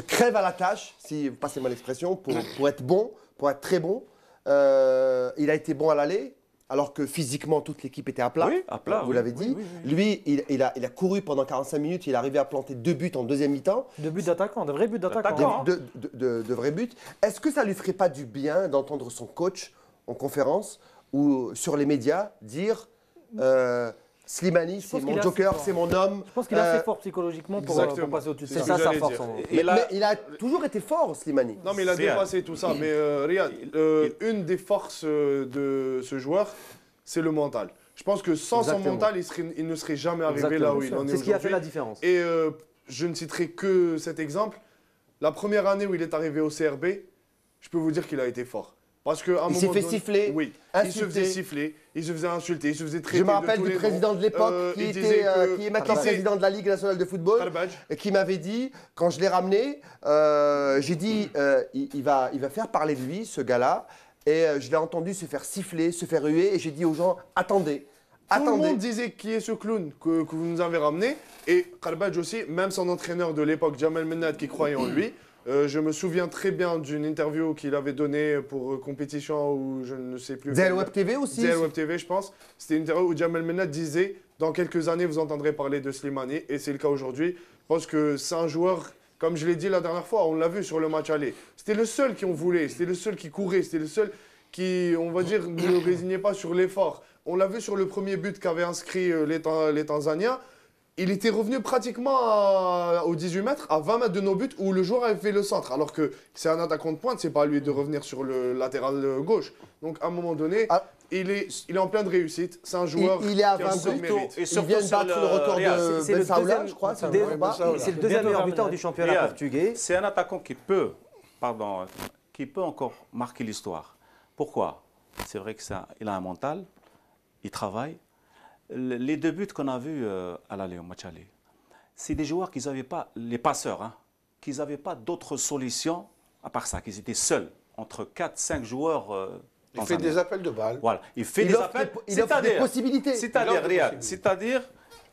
crève à la tâche, si vous passez-moi l'expression, pour être bon, pour être très bon, il a été bon à l'aller, alors que physiquement, toute l'équipe était à plat, oui, à plat, vous l'avez dit. Lui, il a couru pendant 45 minutes, il est arrivé à planter 2 buts en deuxième mi-temps. 2 buts d'attaquant, de vrais buts d'attaquant. De vrais buts. Est-ce que ça lui ferait pas du bien d'entendre son coach en conférence ou sur les médias dire Slimani, c'est mon joker, c'est mon homme. Je pense qu'il est assez fort psychologiquement pour passer au-dessus. C'est ça sa force. Mais il a toujours été fort, Slimani. Non, mais il a dépassé tout ça. Mais Riyad, une des forces de ce joueur, c'est le mental. Je pense que sans son mental, il ne serait jamais arrivé là où il en est aujourd'hui. C'est ce qui a fait la différence. Et je ne citerai que cet exemple. La première année où il est arrivé au CRB, je peux vous dire qu'il a été fort. Parce qu'à un moment s'est fait siffler, oui, insulter. il se faisait siffler, il se faisait insulter, il se faisait traiter. Je me rappelle du président de l'époque qui est maintenant président de la Ligue nationale de football, qui m'avait dit, quand je l'ai ramené, j'ai dit, il va faire parler de lui, ce gars-là, et je l'ai entendu se faire siffler, se faire huer, et j'ai dit aux gens, attendez. Tout le monde disait qui est ce clown que vous nous avez ramené, et Karbadj aussi, même son entraîneur de l'époque, Jamal Mennad, qui croyait en lui. Je me souviens très bien d'une interview qu'il avait donnée pour compétition ou je ne sais plus. Zell Web TV aussi. Zell Web TV, je pense. C'était une interview où Jamal Mennad disait dans quelques années, vous entendrez parler de Slimani, et c'est le cas aujourd'hui. Je pense que c'est un joueur, comme je l'ai dit la dernière fois, on l'a vu sur le match aller. C'était le seul qui en voulait, c'était le seul qui courait, c'était le seul qui, on va dire, ne résignait pas sur l'effort. On l'a vu sur le premier but qu'avaient inscrit les Tanzaniens. Il était revenu pratiquement aux 18 mètres, à 20 mètres de nos buts, où le joueur avait fait le centre. Alors que c'est un attaquant de pointe, c'est pas à lui de revenir sur le latéral gauche. Donc à un moment donné, il est en pleine réussite. C'est un joueur qui a 20 buts. Il vient de battre le record de Ben Saoula, je crois. C'est le deuxième meilleur buteur du championnat portugais. C'est un attaquant qui peut encore marquer l'histoire. Pourquoi? C'est vrai qu'il a un mental, il travaille. Les deux buts qu'on a vus à l'aller, au match aller, c'est des joueurs qui n'avaient pas, les passeurs, qui n'avaient pas d'autres solutions à part ça, qu'ils étaient seuls, entre 4-5 joueurs. Il fait des appels de balles. Voilà, il fait des appels. Il offre des possibilités. C'est-à-dire,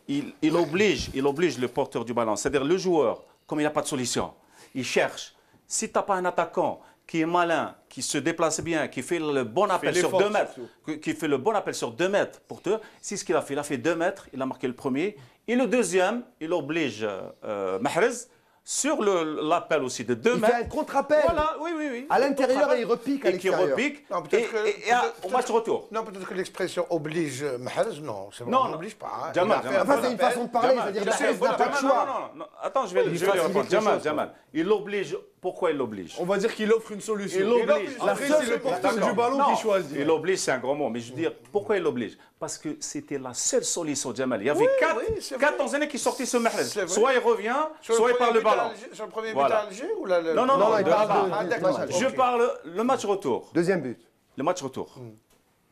il oblige le porteur du ballon, c'est-à-dire le joueur, comme il n'a pas de solution, il cherche. Si tu n'as pas un attaquant qui est malin, qui se déplace bien, qui fait le bon appel sur 2 mètres, qui fait le bon appel sur 2 mètres pour te, c'est ce qu'il a fait. Il a fait 2 mètres, il a marqué le premier. Et le deuxième, il oblige Mahrez sur l'appel aussi de 2 mètres. Il fait un contre-appel. Voilà, oui. À l'intérieur, et il repique à l'extérieur. Et qui repique. Et au match retour. Non, peut-être que l'expression oblige Mahrez, non. Non, on n'oblige pas. Enfin, c'est une façon de parler. C'est-à-dire Mahrez n'a pas de choix. Non. Attends, je vais lui répondre. Jamal. Il l'oblige. Pourquoi il l'oblige? On va dire qu'il offre une solution. Il l'oblige. Après, c'est le porteur du ballon qui choisit. Il l'oblige, c'est un grand mot. Mais je veux dire, pourquoi il l'oblige? Parce que c'était la seule solution, Jamal. Il y avait 4 Tanzaniens qui sortaient ce Mahrez. Soit il revient, soit il parle le ballon. Sur le premier but à Alger ou là Non, il parle. Je parle le match retour. Deuxième but. Le match retour.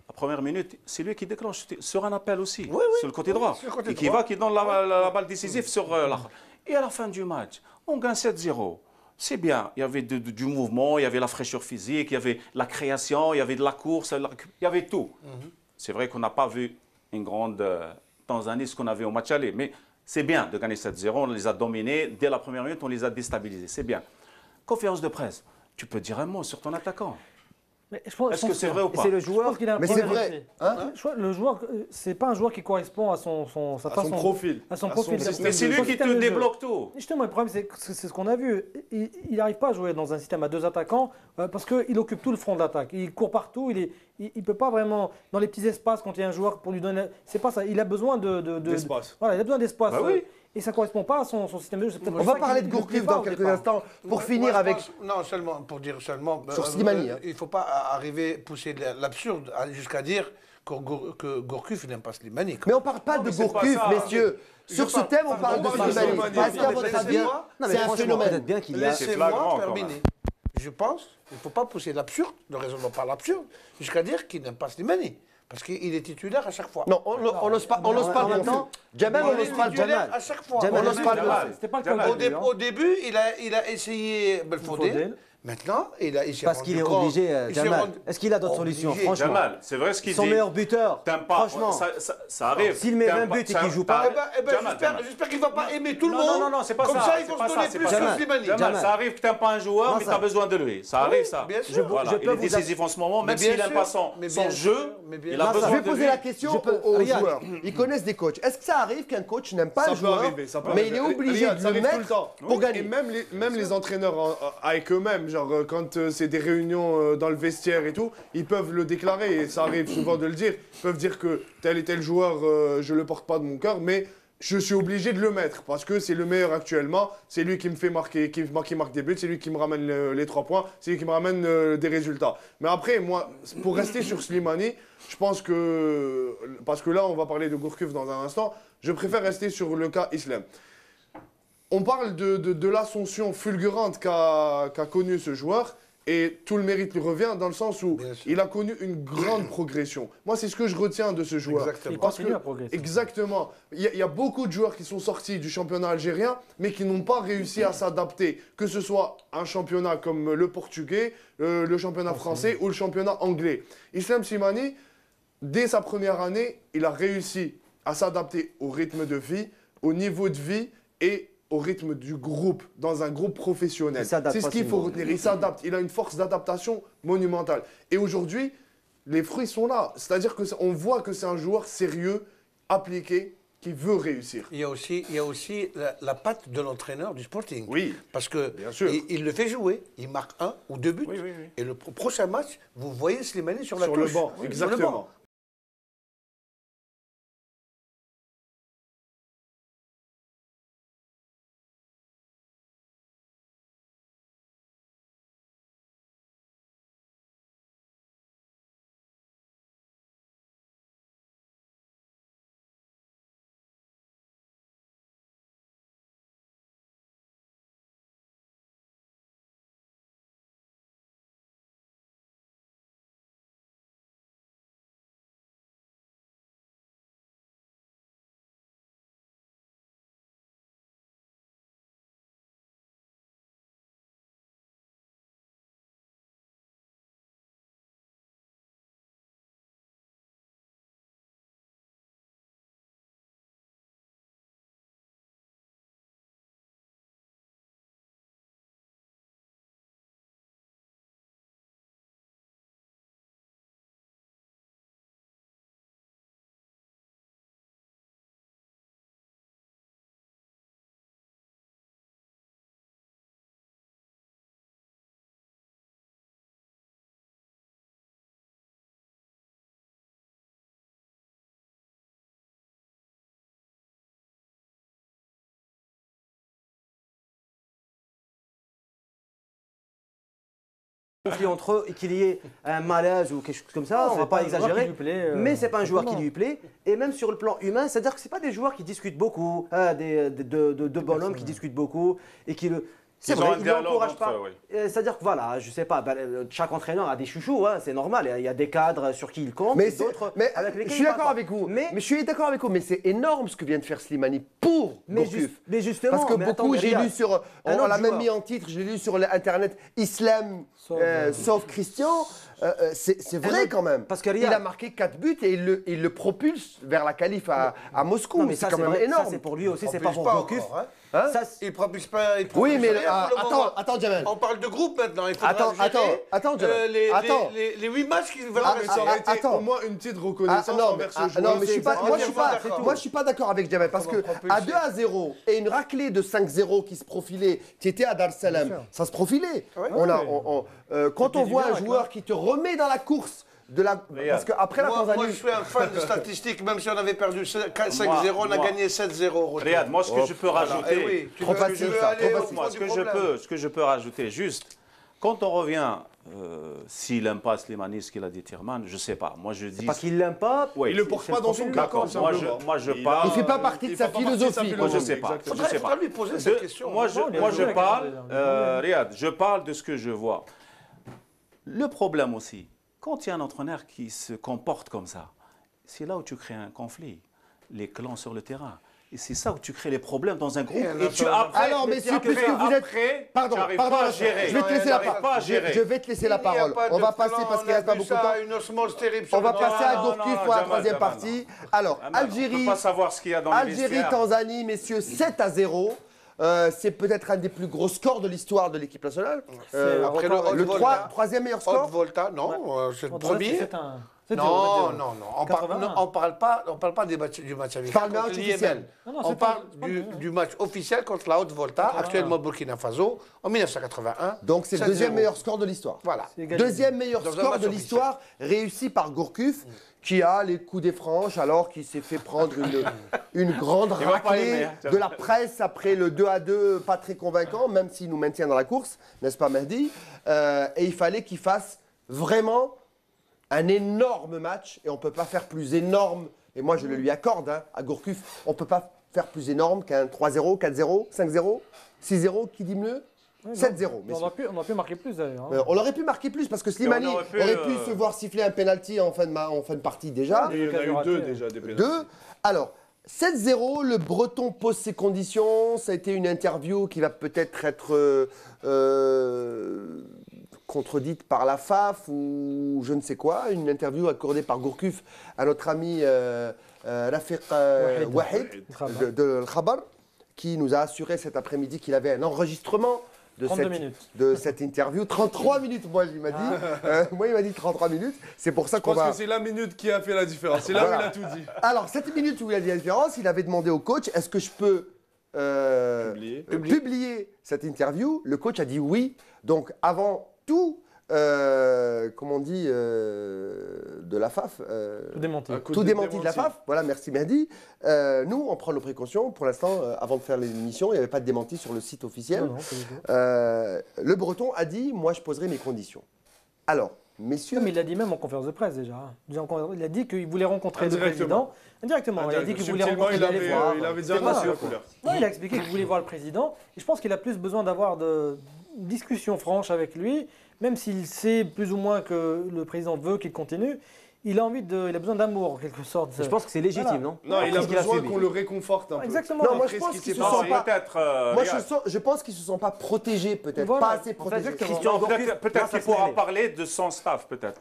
La première minute, c'est lui qui déclenche sur un appel aussi, sur le côté droit. Et qui donne la balle décisive sur la... Et à la fin du match, on gagne 7-0. C'est bien, il y avait du mouvement, il y avait la fraîcheur physique, il y avait la création, il y avait de la course, il y avait tout. C'est vrai qu'on n'a pas vu une grande Tanzanie, ce qu'on avait au match aller, mais c'est bien de gagner 7-0, on les a dominés, dès la première minute, on les a déstabilisés, c'est bien. Conférence de presse, tu peux dire un mot sur ton attaquant. Est-ce que c'est vrai ou pas? C'est le joueur qui a un problème. Mais c'est vrai. Le joueur, c'est pas un joueur qui correspond à son profil. À son profil. Mais c'est lui qui te débloque tout. Justement, le problème, c'est ce qu'on a vu. Il n'arrive pas à jouer dans un système à 2 attaquants parce qu'il occupe tout le front de l'attaque. Il court partout. Il ne peut pas vraiment, dans les petits espaces, quand il y a un joueur pour lui donner. C'est pas ça. Il a besoin d'espace. Voilà, il a besoin d'espace. Bah oui. Et ça ne correspond pas à son système de jeu. On va parler de Gourcuff dans quelques instants. Pour finir avec... Non, seulement, pour dire seulement... Sur Slimani. Il ne faut pas arriver, pousser l'absurde jusqu'à dire que Gourcuff n'aime pas Slimani. Mais on ne parle pas de Gourcuff, messieurs. Sur ce thème, on parle de Slimani. Parce qu'à votre avis, c'est un phénomène. Laissez-moi terminer. Je pense qu'il ne faut pas pousser l'absurde, le raisonnement par l'absurde, jusqu'à dire qu'il n'aime pas Slimani. Parce qu'il est titulaire à chaque fois. Non, on n'ose pas maintenant. Jamal, on n'ose pas le titulaire à chaque fois. On n'ose pas le C'était pas le cas. Au début, il a essayé Belfodil. Maintenant, il a essayé. Parce qu'il est obligé, Jamal. Est-ce qu'il a d'autres solutions, franchement? Jamal, c'est vrai ce qu'il dit. Son meilleur buteur. Franchement, ça arrive. S'il met 20 buts et qu'il ne joue pas. J'espère qu'il ne va pas aimer tout le monde. Non, c'est pas ça. Comme ça, ils vont se donner plus que Slimani. Jamal, ça arrive que tu n'aimes pas un joueur, mais tu as besoin de lui. Ça arrive, ça. Bien sûr. Il est décisif en ce moment, même s'il n'aime pas son jeu, il a besoin de lui. Je vais poser la question aux joueurs. Ils connaissent des coachs. Est-ce que ça arrive qu'un coach n'aime pas un joueur, mais il est obligé de le mettre pour gagner? Et même les entraîneurs avec eux-mêmes, Genre, quand c'est des réunions dans le vestiaire et tout, ils peuvent le déclarer, et ça arrive souvent de le dire. Ils peuvent dire que tel et tel joueur, je le porte pas de mon cœur, mais je suis obligé de le mettre parce que c'est le meilleur actuellement. C'est lui qui me fait marquer, qui marque des buts, c'est lui qui me ramène les 3 points, c'est lui qui me ramène des résultats. Mais après, moi, pour rester sur Slimani, je pense que, parce que là, on va parler de Gourcuff dans un instant, je préfère rester sur le cas Islam. On parle de l'ascension fulgurante qu'a connue ce joueur. Et tout le mérite lui revient dans le sens où il a connu une grande progression. Moi, c'est ce que je retiens de ce joueur. Il continue à progresser. Exactement. Il y a beaucoup de joueurs qui sont sortis du championnat algérien, mais qui n'ont pas réussi à s'adapter. Que ce soit un championnat comme le portugais, le championnat français ou le championnat anglais. Islam Slimani, dès sa première année, il a réussi à s'adapter au rythme de vie, au niveau de vie et au rythme du groupe, dans un groupe professionnel. C'est ce qu'il faut retenir. Il s'adapte. Il a une force d'adaptation monumentale. Et aujourd'hui, les fruits sont là. C'est-à-dire qu'on voit que c'est un joueur sérieux, appliqué, qui veut réussir. Il y a aussi la patte de l'entraîneur du Sporting. Oui. Parce que il le fait jouer, il marque 1 ou 2 buts. Et le prochain match, vous voyez Slimani sur la touche. Sur le banc, exactement. Conflit entre eux et qu'il y ait un malaise ou quelque chose comme ça, on va pas exagérer, mais c'est pas un joueur qui lui plaît. Et même sur le plan humain, c'est-à-dire que c'est pas des joueurs qui discutent beaucoup, de bonhommes qui discutent beaucoup et qui le. C'est vrai, il n'encourage pas. C'est-à-dire que voilà, je sais pas, chaque entraîneur a des chouchous, hein, c'est normal. Il y a des cadres sur qui il compte, d'autres avec lesquels je suis d'accord avec vous. Mais je suis d'accord avec vous. Mais c'est énorme ce que vient de faire Slimani pour Gourcuff. Mais justement, parce que beaucoup, j'ai lu sur, on l'a même mis en titre, j'ai lu sur Internet, Islam sauf Christian. C'est vrai quand même. Parce qu'il a marqué 4 buts et il le propulse vers la qualif à Moscou. C'est quand même énorme. Ça, c'est pour lui aussi, c'est pas pour Gourcuff. Il ne propulse pas. Oui, mais attends, Jamel. On parle de groupe maintenant. Il attends, Jamel. Les 8 matchs qui vont ça aurait été au moins une petite reconnaissance envers ce joueur. Non, mais moi, je suis pas d'accord avec Jamel. Parce que à 2-0 et une raclée de 5-0 qui se profilait, qui était à Dar es Salaam, ça se profilait. Quand on voit un joueur qui te remet dans la course. Parce qu'après la Tanzanie. Moi, je suis un fan de statistiques. Même si on avait perdu 5-0, on a gagné 7-0. Regarde, moi, ce que je peux rajouter. Trop facile, ça. Ce que je peux rajouter, juste, quand on revient, s'il n'aime pas Slimani, ce qu'il a dit Tirman, je ne sais pas. Moi, je dis. Parce qu'il ne l'aime pas. Il ne le porte pas dans son cœur. Moi, je parle. Il ne fait pas partie de sa philosophie. Moi, je ne sais pas. Je sais pas lui poser cette question. Moi, je parle. Regarde, je parle de ce que je vois. Le problème aussi. Quand il y a un entraîneur qui se comporte comme ça, c'est là où tu crées un conflit, les clans sur le terrain. Et c'est ça où tu crées les problèmes dans un groupe. Et tu après, alors, messieurs, puisque vous êtes... Pardon, je vais te laisser la parole. Je vais te laisser la parole. On va passer, parce qu'il ne reste pas beaucoup de temps. On va passer à Gourcuff pour la troisième partie. Alors, Algérie, Tanzanie, messieurs, 7-0. C'est peut-être un des plus gros scores de l'histoire de l'équipe nationale. Après le troisième meilleur score. Volta, non, c'est le premier. Non, on parle pas du match amical. Parle d'un match officiel. On parle du match officiel contre la Haute-Volta, actuellement Burkina Faso, en 1981. Donc c'est le deuxième meilleur score de l'histoire. Voilà. Deuxième meilleur score de l'histoire réussi par Gourcuff, qui a les coups des franches alors qu'il s'est fait prendre une grande raclée de la presse après le 2-2 pas très convaincant, même s'il nous maintient dans la course, n'est-ce pas Mehdi? Et il fallait qu'il fasse vraiment un énorme match, et on ne peut pas faire plus énorme, et moi je le lui accorde à Gourcuff, on ne peut pas faire plus énorme qu'un 3-0, 4-0, 5-0, 6-0, qui dit mieux? 7-0. On aurait pu marquer plus d'ailleurs. On aurait pu marquer plus parce que Slimani aurait pu se voir siffler un penalty en fin de partie déjà. Il y en a eu deux déjà, des penaltys. Alors, 7-0, le Breton pose ses conditions. Ça a été une interview qui va peut-être être contredite par la FAF ou je ne sais quoi. Une interview accordée par Gourcuff à notre ami Rafiq Wahid de Al-Khabar, qui nous a assuré cet après-midi qu'il avait un enregistrement de cette interview. 33 minutes, moi, il m'a dit. Moi, il m'a dit 33 minutes. C'est pour ça qu'on va... Je pense que c'est la minute qui a fait la différence. C'est là où il a tout dit. Alors, cette minute où il a dit la différence, il avait demandé au coach, est-ce que je peux publier cette interview? Le coach a dit oui. Donc, avant tout, comment on dit, de la FAF. Tout démenti de la FAF. Voilà, merci Mehdi. Nous, on prend nos précautions. Pour l'instant, avant de faire l'émission, il n'y avait pas de démenti sur le site officiel. Le Breton a dit, moi, je poserai mes conditions. Alors, messieurs... Mais il l'a dit même en conférence de presse déjà. Il a dit qu'il voulait rencontrer le président. Indirectement. Il a dit qu'il voulait rencontrer, il allait voir. Il avait dit un sur couleur. Non, il a expliqué qu'il voulait voir le président. Et je pense qu'il a plus besoin d'avoir de discussions franches avec lui. Même s'il sait plus ou moins que le président veut qu'il continue, il a besoin d'amour en quelque sorte. Je pense que c'est légitime, non? Non, il a besoin qu'on le réconforte un peu. Exactement. Non, moi je pense qu'ils se sentent pas. Je pense qu'ils se sentent pas protégés, peut-être pas assez protégés. Peut-être qu'il pourra parler de son staff, peut-être.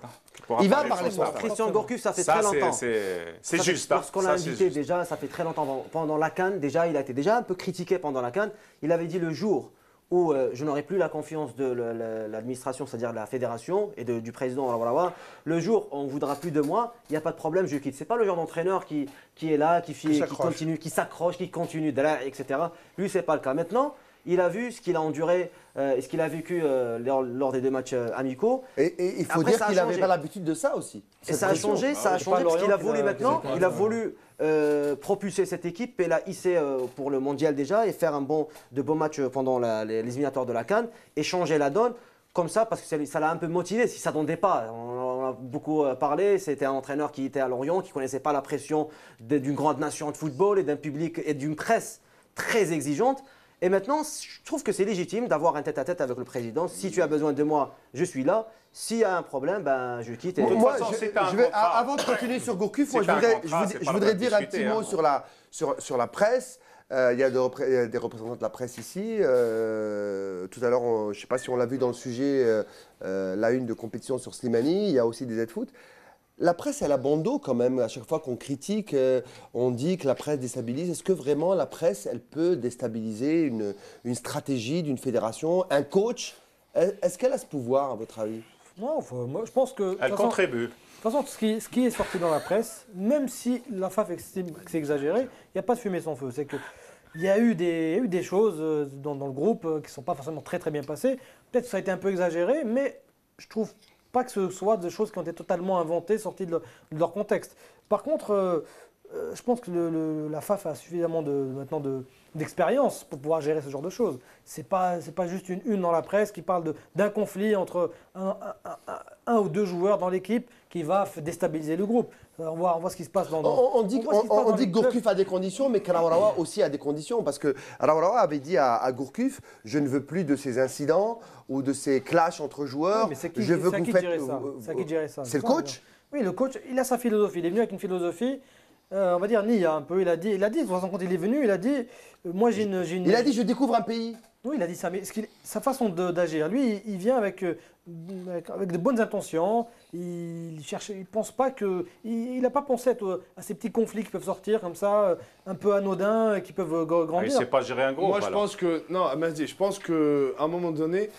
Il va parler de son staff. Christian Gourcuff, ça fait très longtemps. C'est juste. Parce qu'on l'a invité déjà, ça fait très longtemps. Pendant la CAN, déjà, il a été déjà un peu critiqué pendant la CAN. Il avait dit le jour où je n'aurai plus la confiance de l'administration, c'est-à-dire de la fédération et du président, le jour où on ne voudra plus de moi, il n'y a pas de problème, je quitte. Ce n'est pas le genre d'entraîneur qui est là, qui continue, qui s'accroche, qui continue, etc. Lui, ce n'est pas le cas. Maintenant, il a vu ce qu'il a enduré et ce qu'il a vécu lors des deux matchs amicaux. Et il faut dire qu'il n'avait pas l'habitude de ça aussi. Et ça a changé parce qu'il a voulu maintenant, il a voulu propulser cette équipe et la hisser pour le mondial déjà et faire de beaux matchs pendant les éliminatoires de la CAN et changer la donne comme ça parce que ça l'a un peu motivé. Si ça ne s'attendait pas, on a beaucoup parlé, c'était un entraîneur qui était à Lorient, qui ne connaissait pas la pression d'une grande nation de football et d'un public et d'une presse très exigeante. Et maintenant, je trouve que c'est légitime d'avoir un tête-à-tête avec le président. Si tu as besoin de moi, je suis là. S'il y a un problème, ben, je quitte. Avant de continuer sur Gourcuff, je voudrais dire un petit mot sur la presse. Il y a des représentants de la presse ici. Tout à l'heure, je ne sais pas si on l'a vu dans le sujet, la une de compétition sur Slimani. Il y a aussi des aides-foot. La presse, elle a bon dos quand même. À chaque fois qu'on critique, on dit que la presse déstabilise. Est-ce que vraiment la presse, elle peut déstabiliser une stratégie d'une fédération, un coach? Est-ce qu'elle a ce pouvoir, à votre avis? Non, moi je pense que... Elle contribue. De toute façon, ce qui est sorti dans la presse, même si la FAF estime que c'est exagéré, il n'y a pas de fumée sans feu. C'est qu'il y a eu des choses dans le groupe qui ne sont pas forcément très très bien passées. Peut-être que ça a été un peu exagéré, mais je trouve pas que ce soit des choses qui ont été totalement inventées, sorties de leur contexte. Par contre, je pense que la FAF a suffisamment d'expérience pour pouvoir gérer ce genre de choses. C'est pas juste une dans la presse qui parle d'un conflit entre un ou deux joueurs dans l'équipe qui va déstabiliser le groupe. On voit ce qui se passe on dit que Gourcuff a des conditions, mais qu'Araourawa aussi a des conditions. Parce que Araourawa avait dit à Gourcuff, je ne veux plus de ces incidents ou de ces clashs entre joueurs. Oui, mais je veux que vous faites... C'est le coach? Oui, le coach, il a sa philosophie. Il est venu avec une philosophie... on va dire Nia un peu, il a dit, de toute façon, quand il est venu, il a dit, moi j'ai une... Il a dit, je découvre un pays. Oui, il a dit ça, mais sa façon d'agir, lui, il vient avec de bonnes intentions, il pense pas que... Il n'a pas pensé à ces petits conflits qui peuvent sortir comme ça, un peu anodins, qui peuvent grandir. Il ne sait pas gérer un groupe. Moi, je pense que... Non, Mehdi, je pense qu'à un moment donné,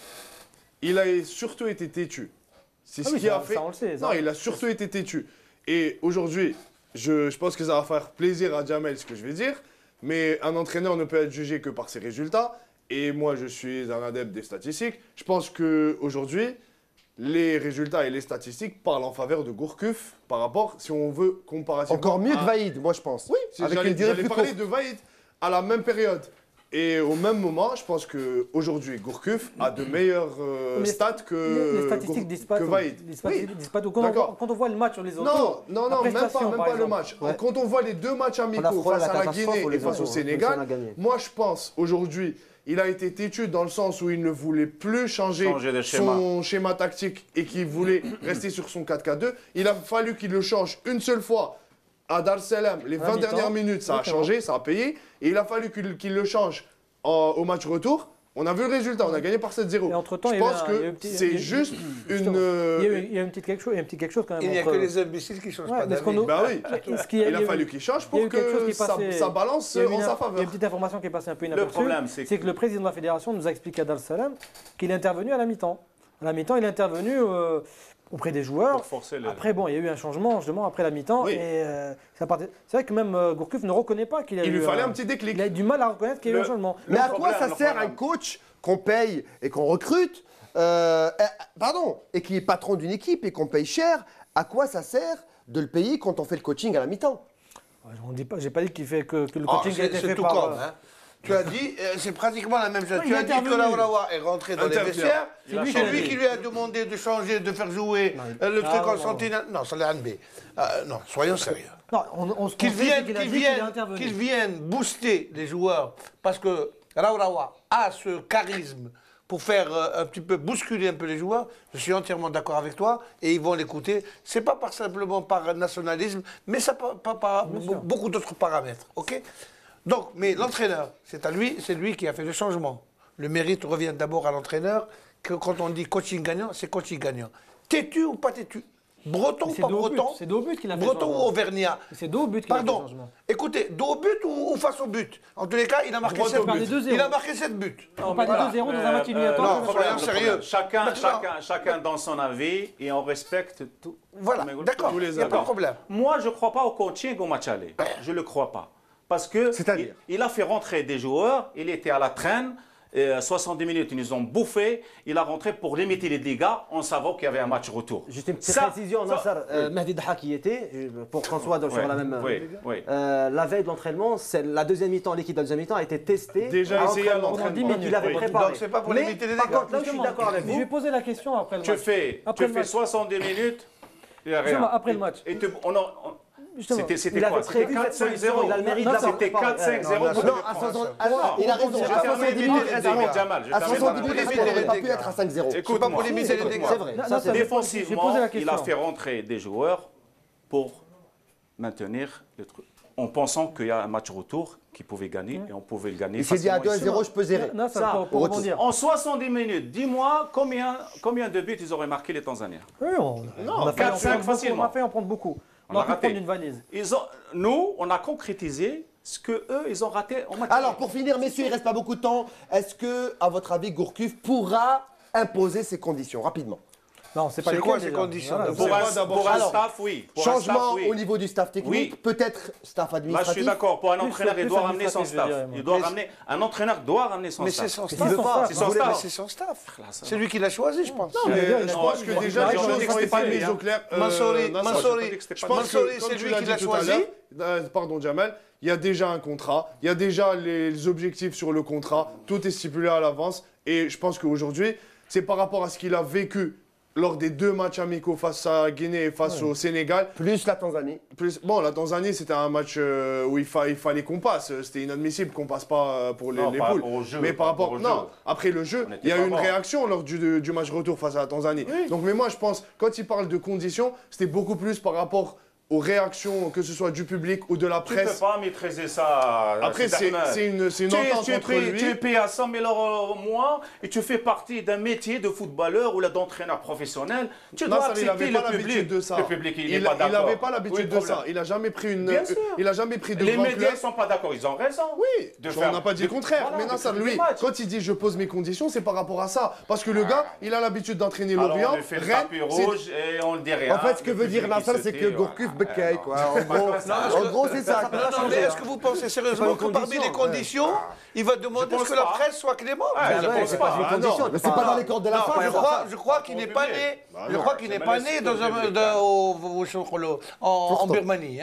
il a surtout été têtu. C'est ce qui a fait... Ça, on le sait. Non, il a surtout été têtu. Et aujourd'hui, je pense que ça va faire plaisir à Jamel ce que je vais dire, mais un entraîneur ne peut être jugé que par ses résultats. Et moi, je suis un adepte des statistiques. Je pense qu'aujourd'hui, les résultats et les statistiques parlent en faveur de Gourcuff par rapport, si on veut, comparativement. Encore mieux que Vaïd, moi je pense. Oui, avec une durée j'allais plus parler courte. de Vaïd à la même période. Et au même moment, je pense qu'aujourd'hui, Gourcuff a de meilleurs stats Les statistiques disent pas que tout. Vaïd. Les statistiques disent pas tout. Quand on voit le match sur les autres. Non, même pas le match. Ouais. Quand on voit les deux matchs amicaux frôlé face la à la catastrophe Guinée ou et les face au autres, Sénégal, on a gagné. moi je pense aujourd'hui, il a été têtu dans le sens où il ne voulait plus changer de son schéma tactique et qu'il voulait rester sur son 4-4-2. Il a fallu qu'il le change une seule fois à Dar es Salaam. Les 20 dernières minutes, ça a changé, ça a payé. Et il a fallu qu'il le change au match retour. On a vu le résultat, on a gagné par 7-0. Et entre-temps, je pense que c'est juste une... Il y a un petit quelque chose quand même. Il n'y a que les imbéciles qui ne changent pas d'avis. Bah oui, il a fallu qu'il change pour que ça balance en sa faveur. Il y a une petite information qui est passée un peu Le inaperçue. problème, c'est que le président de la fédération nous a expliqué à Dar es Salaam qu'il est intervenu à la mi-temps. À la mi-temps, il est intervenu auprès des joueurs. Pour forcer le... Après, bon, il y a eu un changement justement après la mi-temps. Oui. Et c'est vrai que même Gourcuff ne reconnaît pas qu'il a eu. Il lui fallait un petit déclic. Il a du mal à reconnaître qu'il y a eu un changement. Mais à quoi ça sert un coach qu'on paye et qu'on recrute, et qui est patron d'une équipe et qu'on paye cher? À quoi ça sert de le payer quand on fait le coaching à la mi-temps? J'ai pas dit qu'il fait que le coaching a été fait C'est tout par. comme. Hein. Tu as dit, c'est pratiquement la même chose. Non, Tu il est as dit que intervenu. Laurawa est rentré dans les vestiaires. C'est lui C'est qui a lui dit. qui lui a demandé de changer, de faire jouer le truc en sentinelle. Non, ça l'a NBA. Non, soyons sérieux. Non, on se Qu'ils confie viennent, a dit qu'il est intervenu. qu'ils viennent booster les joueurs parce que Laurawa a ce charisme pour faire un petit peu bousculer un peu les joueurs. Je suis entièrement d'accord avec toi et ils vont l'écouter. C'est pas simplement par nationalisme, mais ça par beaucoup d'autres paramètres. Ok. Donc, mais l'entraîneur, c'est lui qui a fait le changement. Le mérite revient d'abord à l'entraîneur. Que quand on dit coaching gagnant, c'est coaching gagnant. Têtu ou pas têtu? Breton ou pas breton? C'est dos au but qu'il a fait. Breton ou auvergnat? C'est dos au but qu'il a fait. Pardon. Écoutez, dos au but ou face au but? En tous les cas, il a marqué 7 buts. Il a marqué 7 buts. On parle de 2-0 dans un match éliminatoire. non, soyons sérieux. Chacun dans son avis et on respecte tout. Voilà, d'accord, il n'y a pas de problème. Moi, je ne crois pas au coaching au match aller. Je ne le crois pas. Parce que il a fait rentrer des joueurs, il était à la traîne, 70 minutes, ils nous ont bouffé, il a rentré pour limiter les dégâts en savant qu'il y avait un match retour. Juste une petite précision, Nasser, Mehdi Daha qui était, pour qu'on soit sur la même... la veille de l'entraînement, la deuxième mi-temps, l'équipe de la deuxième mi-temps a été testée. Déjà essayé à l'entraînement. l'entraînement. Il avait préparé. Donc c'est pas pour limiter les dégâts. Par contre, là, je suis d'accord avec Je vous. vais poser la question après le match. Tu fais 70 minutes, il n'y a rien. Après le match. C'était quoi? C'était 4-5-0. Il a le mérite de l'avoir C'était préparé. 4-5-0. Non, il a raison. À 70 minutes, à 70 minutes, ça n'aurait pas pu être à 5-0. Écoute-moi, pour limiter les dégâts. C'est vrai. Ça, c'est défensivement, il a fait rentrer des joueurs pour maintenir le truc. En pensant qu'il y a un match retour qui pouvait gagner et on pouvait le gagner. Il s'est dit à facilement. 2-0, je peux zérer. Non, ça, pour rebondir. En 70 minutes, dis-moi combien de buts ils auraient marqué les Tanzaniens? Oui, on a 4-5 facilement. On a fait en prendre beaucoup. On a pu raté. prendre une valise. Nous, on a concrétisé ce qu'eux, ils ont raté en match. Alors, pour finir, messieurs, il ne reste pas beaucoup de temps. Est-ce que, à votre avis, Gourcuff pourra imposer ses conditions rapidement? Non, c'est pas C'est quoi ces lesquelles, conditions? déjà. Pour un staff, oui. Pour un Changement staff, oui. au niveau du staff technique, Oui. peut-être staff Là, administratif. je suis d'accord. Pour un entraîneur, il plus doit ramener son staff. administratif, je Il doit ramener. Un entraîneur doit ramener son Mais staff. c'est son C'est staff. son staff. C'est son staff. Mais c'est son staff. C'est lui qui l'a choisi, je pense. Je pense que déjà les j'en ai choses dit que ont c'était été pas lui, mises hein. au clair. Mansouri, Je pense que, comme c'est tu lui l'as qui l'a dit tout à choisi. l'heure, pardon Jamel, il y a déjà un contrat, il y a déjà les objectifs sur le contrat, tout est stipulé à l'avance. Et je pense qu'aujourd'hui, c'est par rapport à ce qu'il a vécu lors des deux matchs amicaux face à Guinée et face au Sénégal. Plus la Tanzanie. Bon, la Tanzanie, c'était un match où il fallait qu'on passe. C'était inadmissible qu'on passe pas pour les pas poules. au jeu, mais par pas rapport, au jeu. non, après le jeu, On était il y a pas eu une bons. réaction lors du match retour face à la Tanzanie. Donc, mais moi, je pense, quand il parle de conditions, c'était beaucoup plus par rapport aux réactions, que ce soit du public ou de la presse. Tu ne peux pas maîtriser ça. Après, c'est une entente entre lui. Tu es payé à 100 000 € au mois et tu fais partie d'un métier de footballeur ou d'entraîneur professionnel. Tu dois accepter le public. De ça. Le public, il n'est pas d'accord. Il n'avait pas l'habitude de ça. Il n'a jamais pris une. Il a jamais pris de Les grands médias clubs. ne sont pas d'accord, ils ont raison. Oui, on n'a pas dit le contraire. Voilà, mais Nassar, lui, quand il dit je pose mes conditions, c'est par rapport à ça. Parce que le gars, il a l'habitude d'entraîner l'Orient. On lui fait le tapis rouge et on le dit rien. En fait, ce que veut dire Nassar, c'est que Gourcuff Bekay, quoi. En gros, c'est ça. Non, mais est-ce que vous pensez sérieusement que parmi les conditions, il va demander que la presse soit clémente? C'est pas une condition. C'est pas dans les cordes de la fin. Je crois qu'il n'est pas né. Je crois qu'il n'est pas né en Birmanie.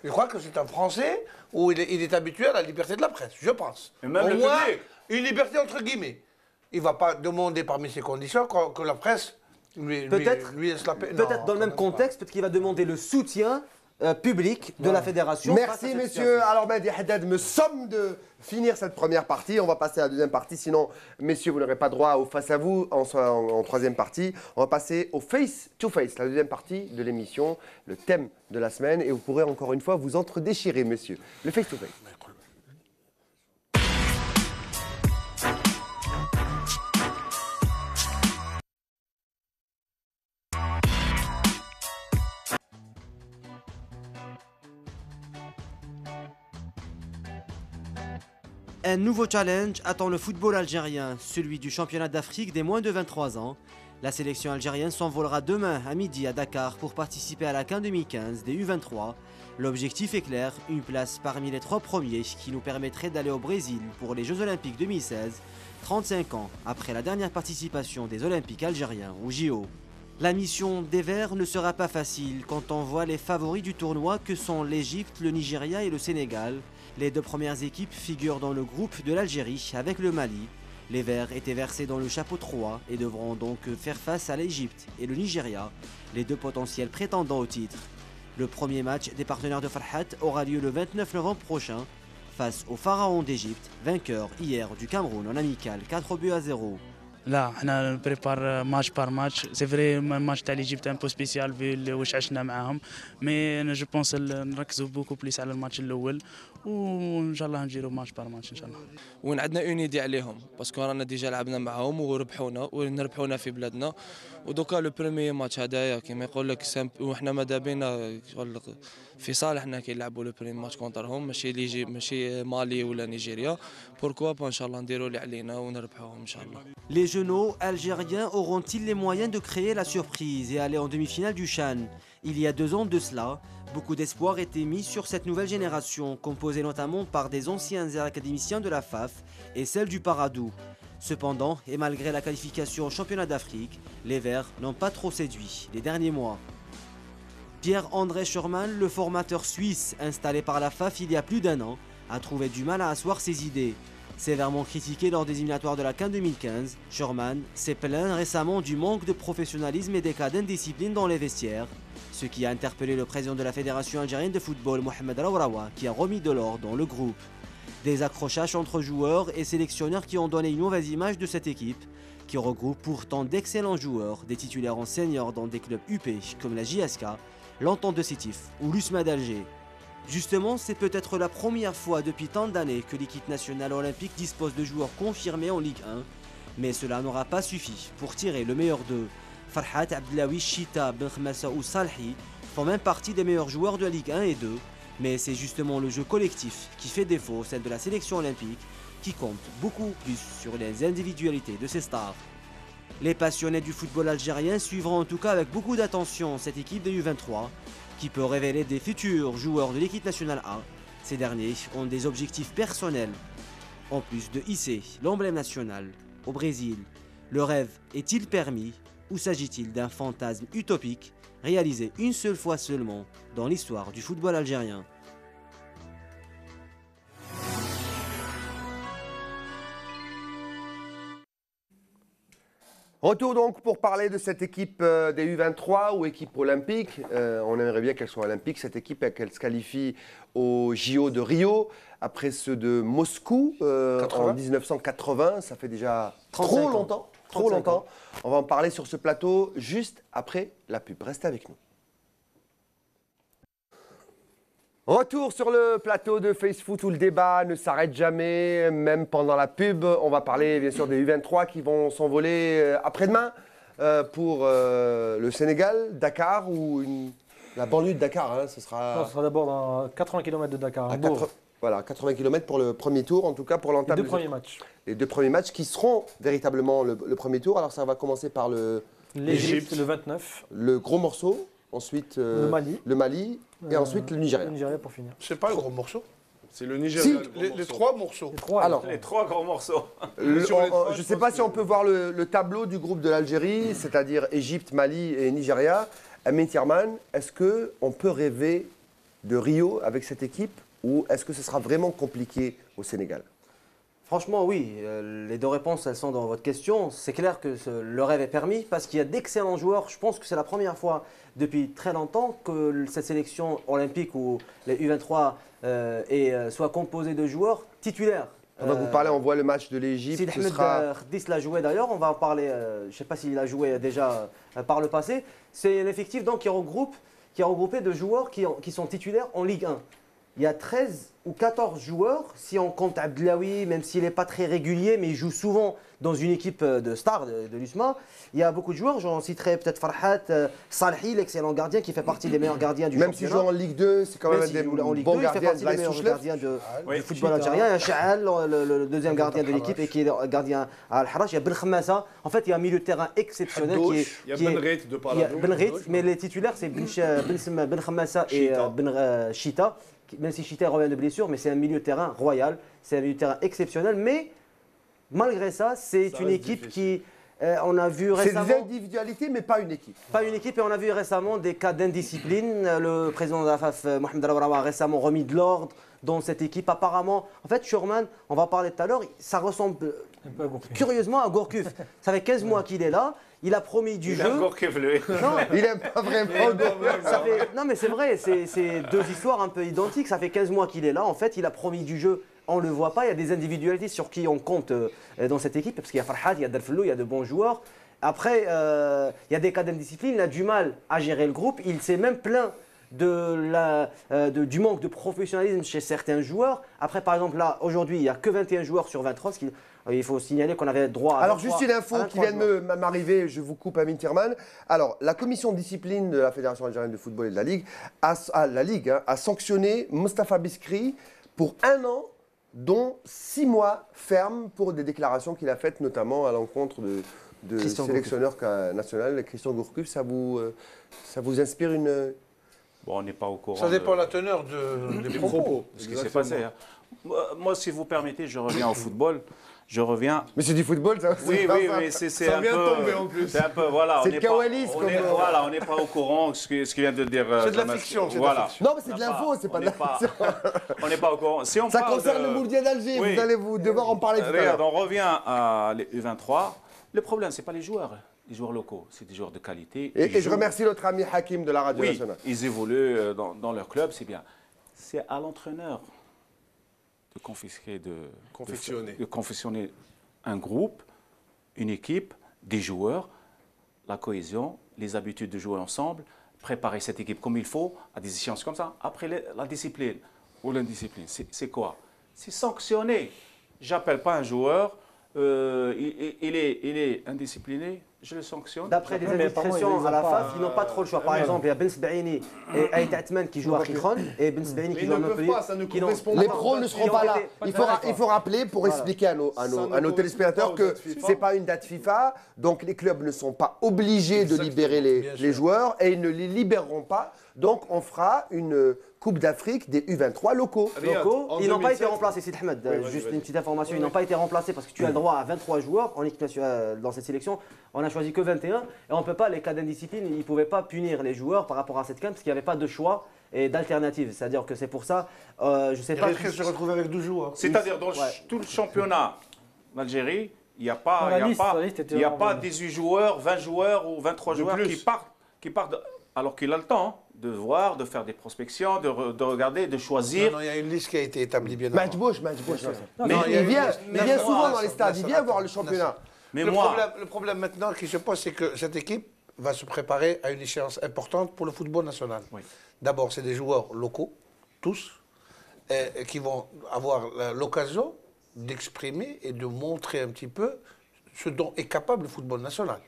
Je crois que c'est un Français où il est habitué à la liberté de la presse, je pense. Et même au le moins, public. une liberté entre guillemets. Il ne va pas demander parmi ces conditions que la presse lui laisse la paix. Peut-être dans le même contexte, peut-être qu'il va demander le soutien public de la fédération. Merci messieurs. Alors Mehdi Haddad me somme de finir cette première partie. On va passer à la deuxième partie. Sinon, messieurs, vous n'aurez pas droit au face à vous en troisième partie. On va passer au face to face, la deuxième partie de l'émission, le thème de la semaine. Et vous pourrez encore une fois vous entre-déchirer, messieurs. Le face to face. Un nouveau challenge attend le football algérien, celui du championnat d'Afrique des moins de 23 ans. La sélection algérienne s'envolera demain à midi à Dakar pour participer à la CAN 2015 des U23. L'objectif est clair, une place parmi les 3 premiers qui nous permettrait d'aller au Brésil pour les Jeux Olympiques 2016, 35 ans après la dernière participation des Olympiques algériens au JO. La mission des Verts ne sera pas facile quand on voit les favoris du tournoi que sont l'Égypte, le Nigeria et le Sénégal. Les 2 premières équipes figurent dans le groupe de l'Algérie avec le Mali. Les Verts étaient versés dans le chapeau 3 et devront donc faire face à l'Égypte et le Nigeria, les 2 potentiels prétendants au titre. Le premier match des partenaires de Farhat aura lieu le 29 novembre prochain face au Pharaon d'Égypte, vainqueur hier du Cameroun en amical 4-0. لا احنا نبريبار ماتش بار ماتش سي فري ماتش تاع ليجيبت ان بو سبيسيال في واش عشنا معاهم مي انا جو بونس نركزوا بوكو بليس على الماتش الاول وان شاء الله نجيرو ماتش بار ماتش ان شاء الله وين عندنا اون ايدي عليهم باسكو رانا ديجا لعبنا معاهم وربحونا في بلادنا ودوكا لو بروميي ماتش هدايا كيما يقول لك وحنا ماذا بينا في صالحنا كي نلعبوا لو بروميي ماتش كونترهم ماشي مالي ولا نيجيريا بوركوا با ان شاء الله نديروا اللي علينا ونربحوهم ان شاء الله. Les jeunes algériens auront-ils les moyens de créer la surprise et aller en demi-finale du CHAN? Il y a 2 ans de cela, beaucoup d'espoir était mis sur cette nouvelle génération, composée notamment par des anciens académiciens de la FAF et celle du Paradou. Cependant, et malgré la qualification au championnat d'Afrique, les Verts n'ont pas trop séduit les derniers mois. Pierre-André Schurman, le formateur suisse installé par la FAF il y a plus d'1 an, a trouvé du mal à asseoir ses idées. Sévèrement critiqué lors des éliminatoires de la CAN 2015, Schurman s'est plaint récemment du manque de professionnalisme et des cas d'indiscipline dans les vestiaires, ce qui a interpellé le président de la Fédération algérienne de football, Mohamed Raourawa, qui a remis de l'ordre dans le groupe. Des accrochages entre joueurs et sélectionneurs qui ont donné une mauvaise image de cette équipe, qui regroupe pourtant d'excellents joueurs, des titulaires en senior dans des clubs UP comme la JSK, l'Entente de Sétif ou l'USMA d'Alger. Justement, c'est peut-être la première fois depuis tant d'années que l'équipe nationale olympique dispose de joueurs confirmés en Ligue 1, mais cela n'aura pas suffi pour tirer le meilleur d'eux. Farhat, Abdelawi, Chita, Benkhmassa ou Salhi font même partie des meilleurs joueurs de la Ligue 1 et 2, mais c'est justement le jeu collectif qui fait défaut, celle de la sélection olympique, qui compte beaucoup plus sur les individualités de ses stars. Les passionnés du football algérien suivront en tout cas avec beaucoup d'attention cette équipe de U23, qui peut révéler des futurs joueurs de l'équipe nationale A. Ces derniers ont des objectifs personnels, en plus de hisser l'emblème national au Brésil. Le rêve est-il permis ou s'agit-il d'un fantasme utopique réalisé une seule fois seulement dans l'histoire du football algérien? Retour donc pour parler de cette équipe des U23 ou équipe olympique. On aimerait bien qu'elle soit olympique, cette équipe, et qu'elle se qualifie au JO de Rio, après ceux de Moscou en 1980. Ça fait déjà trop longtemps. On va en parler sur ce plateau juste après la pub. Restez avec nous. Retour sur le plateau de FaceFoot où le débat ne s'arrête jamais, même pendant la pub. On va parler bien sûr des U23 qui vont s'envoler après-demain pour le Sénégal, Dakar ou la banlieue de Dakar. Hein, ce sera d'abord dans 80 km de Dakar. Voilà, 80 km pour le premier tour, en tout cas pour l'entame. Les deux premiers matchs. Les deux premiers matchs qui seront véritablement le premier tour. Alors ça va commencer par l'Égypte, le 29. Le gros morceau. Ensuite, le Mali et ensuite le Nigeria. Le Nigeria pour finir. C'est pas le gros morceau. C'est le Nigeria. Si. Les trois morceaux. Les trois grands morceaux. Je ne sais pas si on peut voir le tableau du groupe de l'Algérie, c'est-à-dire Égypte, Mali et Nigeria. Amin Thierman, est-ce qu'on peut rêver de Rio avec cette équipe ou est-ce que ce sera vraiment compliqué au Sénégal? Franchement, oui. Les deux réponses, elles sont dans votre question. C'est clair que le rêve est permis parce qu'il y a d'excellents joueurs. Je pense que c'est la première fois depuis très longtemps que cette sélection olympique ou les U23 soit composée de joueurs titulaires. Pendant que vous parlez, on voit le match de l'Égypte. Si Ahmed Khedis l'a joué d'ailleurs, on va en parler, je ne sais pas s'il a joué déjà par le passé. C'est un effectif donc, qui est regroupé de joueurs qui sont titulaires en Ligue 1. Il y a 13 ou 14 joueurs, si on compte Abdelawi, même s'il n'est pas très régulier, mais il joue souvent dans une équipe de stars de l'USMA. Il y a beaucoup de joueurs, j'en citerai peut-être Farhat, Salhi, l'excellent gardien qui fait partie des meilleurs gardiens du championnat. Même s'il joue en Ligue 2, c'est quand même un des bons gardiens de meilleurs gardiens du football algérien. Il y a Chaal, le deuxième gardien de l'équipe et qui est gardien à Al-Harrach. Il y a Ben Khammassa. En fait, il y a un milieu de terrain exceptionnel. Il y a Ben Reit de par la gauche. Ben Reit, mais les titulaires, c'est Ben Khammassa et Ben Chita. Même si Chita revient de blessure, mais c'est un milieu de terrain royal, c'est un milieu de terrain exceptionnel. Mais malgré ça, c'est une équipe qui, on a vu récemment... C'est des individualités, mais pas une équipe. Pas une équipe, et on a vu récemment des cas d'indiscipline. Le président de la FAF, Mohamed Raoura, a récemment remis de l'ordre dans cette équipe. Apparemment, en fait, Schurman, on va parler tout à l'heure, ça ressemble curieusement à Gourcuff. Ça fait 15 mois qu'il est là. Il a promis du jeu. Il n'aime pas vraiment Gourcuff. Non, mais c'est vrai, c'est deux histoires un peu identiques. Ça fait 15 mois qu'il est là. En fait, il a promis du jeu. On ne le voit pas. Il y a des individualités sur qui on compte dans cette équipe. Parce qu'il y a Farhat, il y a Delfellou, il y a de bons joueurs. Après, il y a des cas d'indiscipline. Il a du mal à gérer le groupe. Il s'est même plaint du manque de professionnalisme chez certains joueurs. Après, par exemple, là, aujourd'hui, il n'y a que 21 joueurs sur 23. Il faut signaler qu'on avait droit à... Alors, juste une info qui vient de m'arriver, je vous coupe, Amin Thierman. Alors, la commission de discipline de la Fédération algérienne de football et de la Ligue a sanctionné Mostafa Biskri pour 1 an, dont 6 mois ferme pour des déclarations qu'il a faites, notamment à l'encontre de sélectionneur national, Christian Gourcuff. Ça vous inspire une... Bon, on n'est pas au courant. Ça dépend de la teneur des propos. Ce qui s'est passé. Hein. Moi, si vous permettez, je reviens au football. Je reviens. Mais c'est du football, ça. Oui, mais c'est un peu. Tomber en plus. C'est un peu, voilà. C'est le kawalis, voilà, on n'est pas au courant de ce qu'il vient de dire. C'est de la fiction. Voilà. Non, mais c'est de l'info, c'est pas de la fiction. On n'est pas au courant. Si on ça concerne le Mouldier d'Alger. Oui. Vous allez devoir en parler tout à l'heure. Regarde, on revient à les U23. Le problème, c'est pas les joueurs locaux, c'est des joueurs de qualité. Et je remercie notre ami Hakim de la radio nationale. Ils évoluent dans leur club, c'est bien. C'est à l'entraîneur de confectionner un groupe, une équipe, des joueurs, la cohésion, les habitudes de jouer ensemble, préparer cette équipe comme il faut à des échéances comme ça. Après, la discipline ou l'indiscipline, c'est quoi? C'est sanctionner. J'appelle pas un joueur, il est indiscipliné, je le sanctionne. D'après les indiscrétions à la FAF, ils n'ont pas trop le choix. Par exemple, il y a Ben Sbaïni et Aït Atman qui jouent à Khikhon et Ben Sbaïni qui joue à Montpellier. Les pros ne seront pas là. Il faut rappeler pour expliquer à nos téléspectateurs que ce n'est pas une date FIFA, donc les clubs ne sont pas obligés de libérer les joueurs et ils ne les libéreront pas. Donc on fera une Coupe d'Afrique des U23 locaux. Ils n'ont pas été remplacés, Sid Ahmed. Juste une petite information, ils n'ont pas été remplacés parce que tu as le droit à 23 joueurs en équipe nationale dans cette sélection. On n'a choisi que 21 et on ne peut pas, les cas d'indiscipline, ils ne pouvaient pas punir les joueurs par rapport à cette CAN parce qu'il n'y avait pas de choix et d'alternative. C'est-à-dire que c'est pour ça, je ne sais pas. Il risque de se retrouver avec 12 joueurs. C'est-à-dire dans tout le championnat d'Algérie, il n'y a pas 18 joueurs, 20 joueurs ou 23 joueurs qui partent alors qu'il a le temps de voir, de faire des prospections, de regarder, de choisir. Non, il y a une liste qui a été établie bien avant. Match-bouche. Mais il vient souvent dans les stades, il vient voir le championnat. Mais le problème maintenant qui se pose, c'est que cette équipe va se préparer à une échéance importante pour le football national. Oui. D'abord, c'est des joueurs locaux. tous, qui vont avoir l'occasion d'exprimer et de montrer un petit peu ce dont est capable le football national.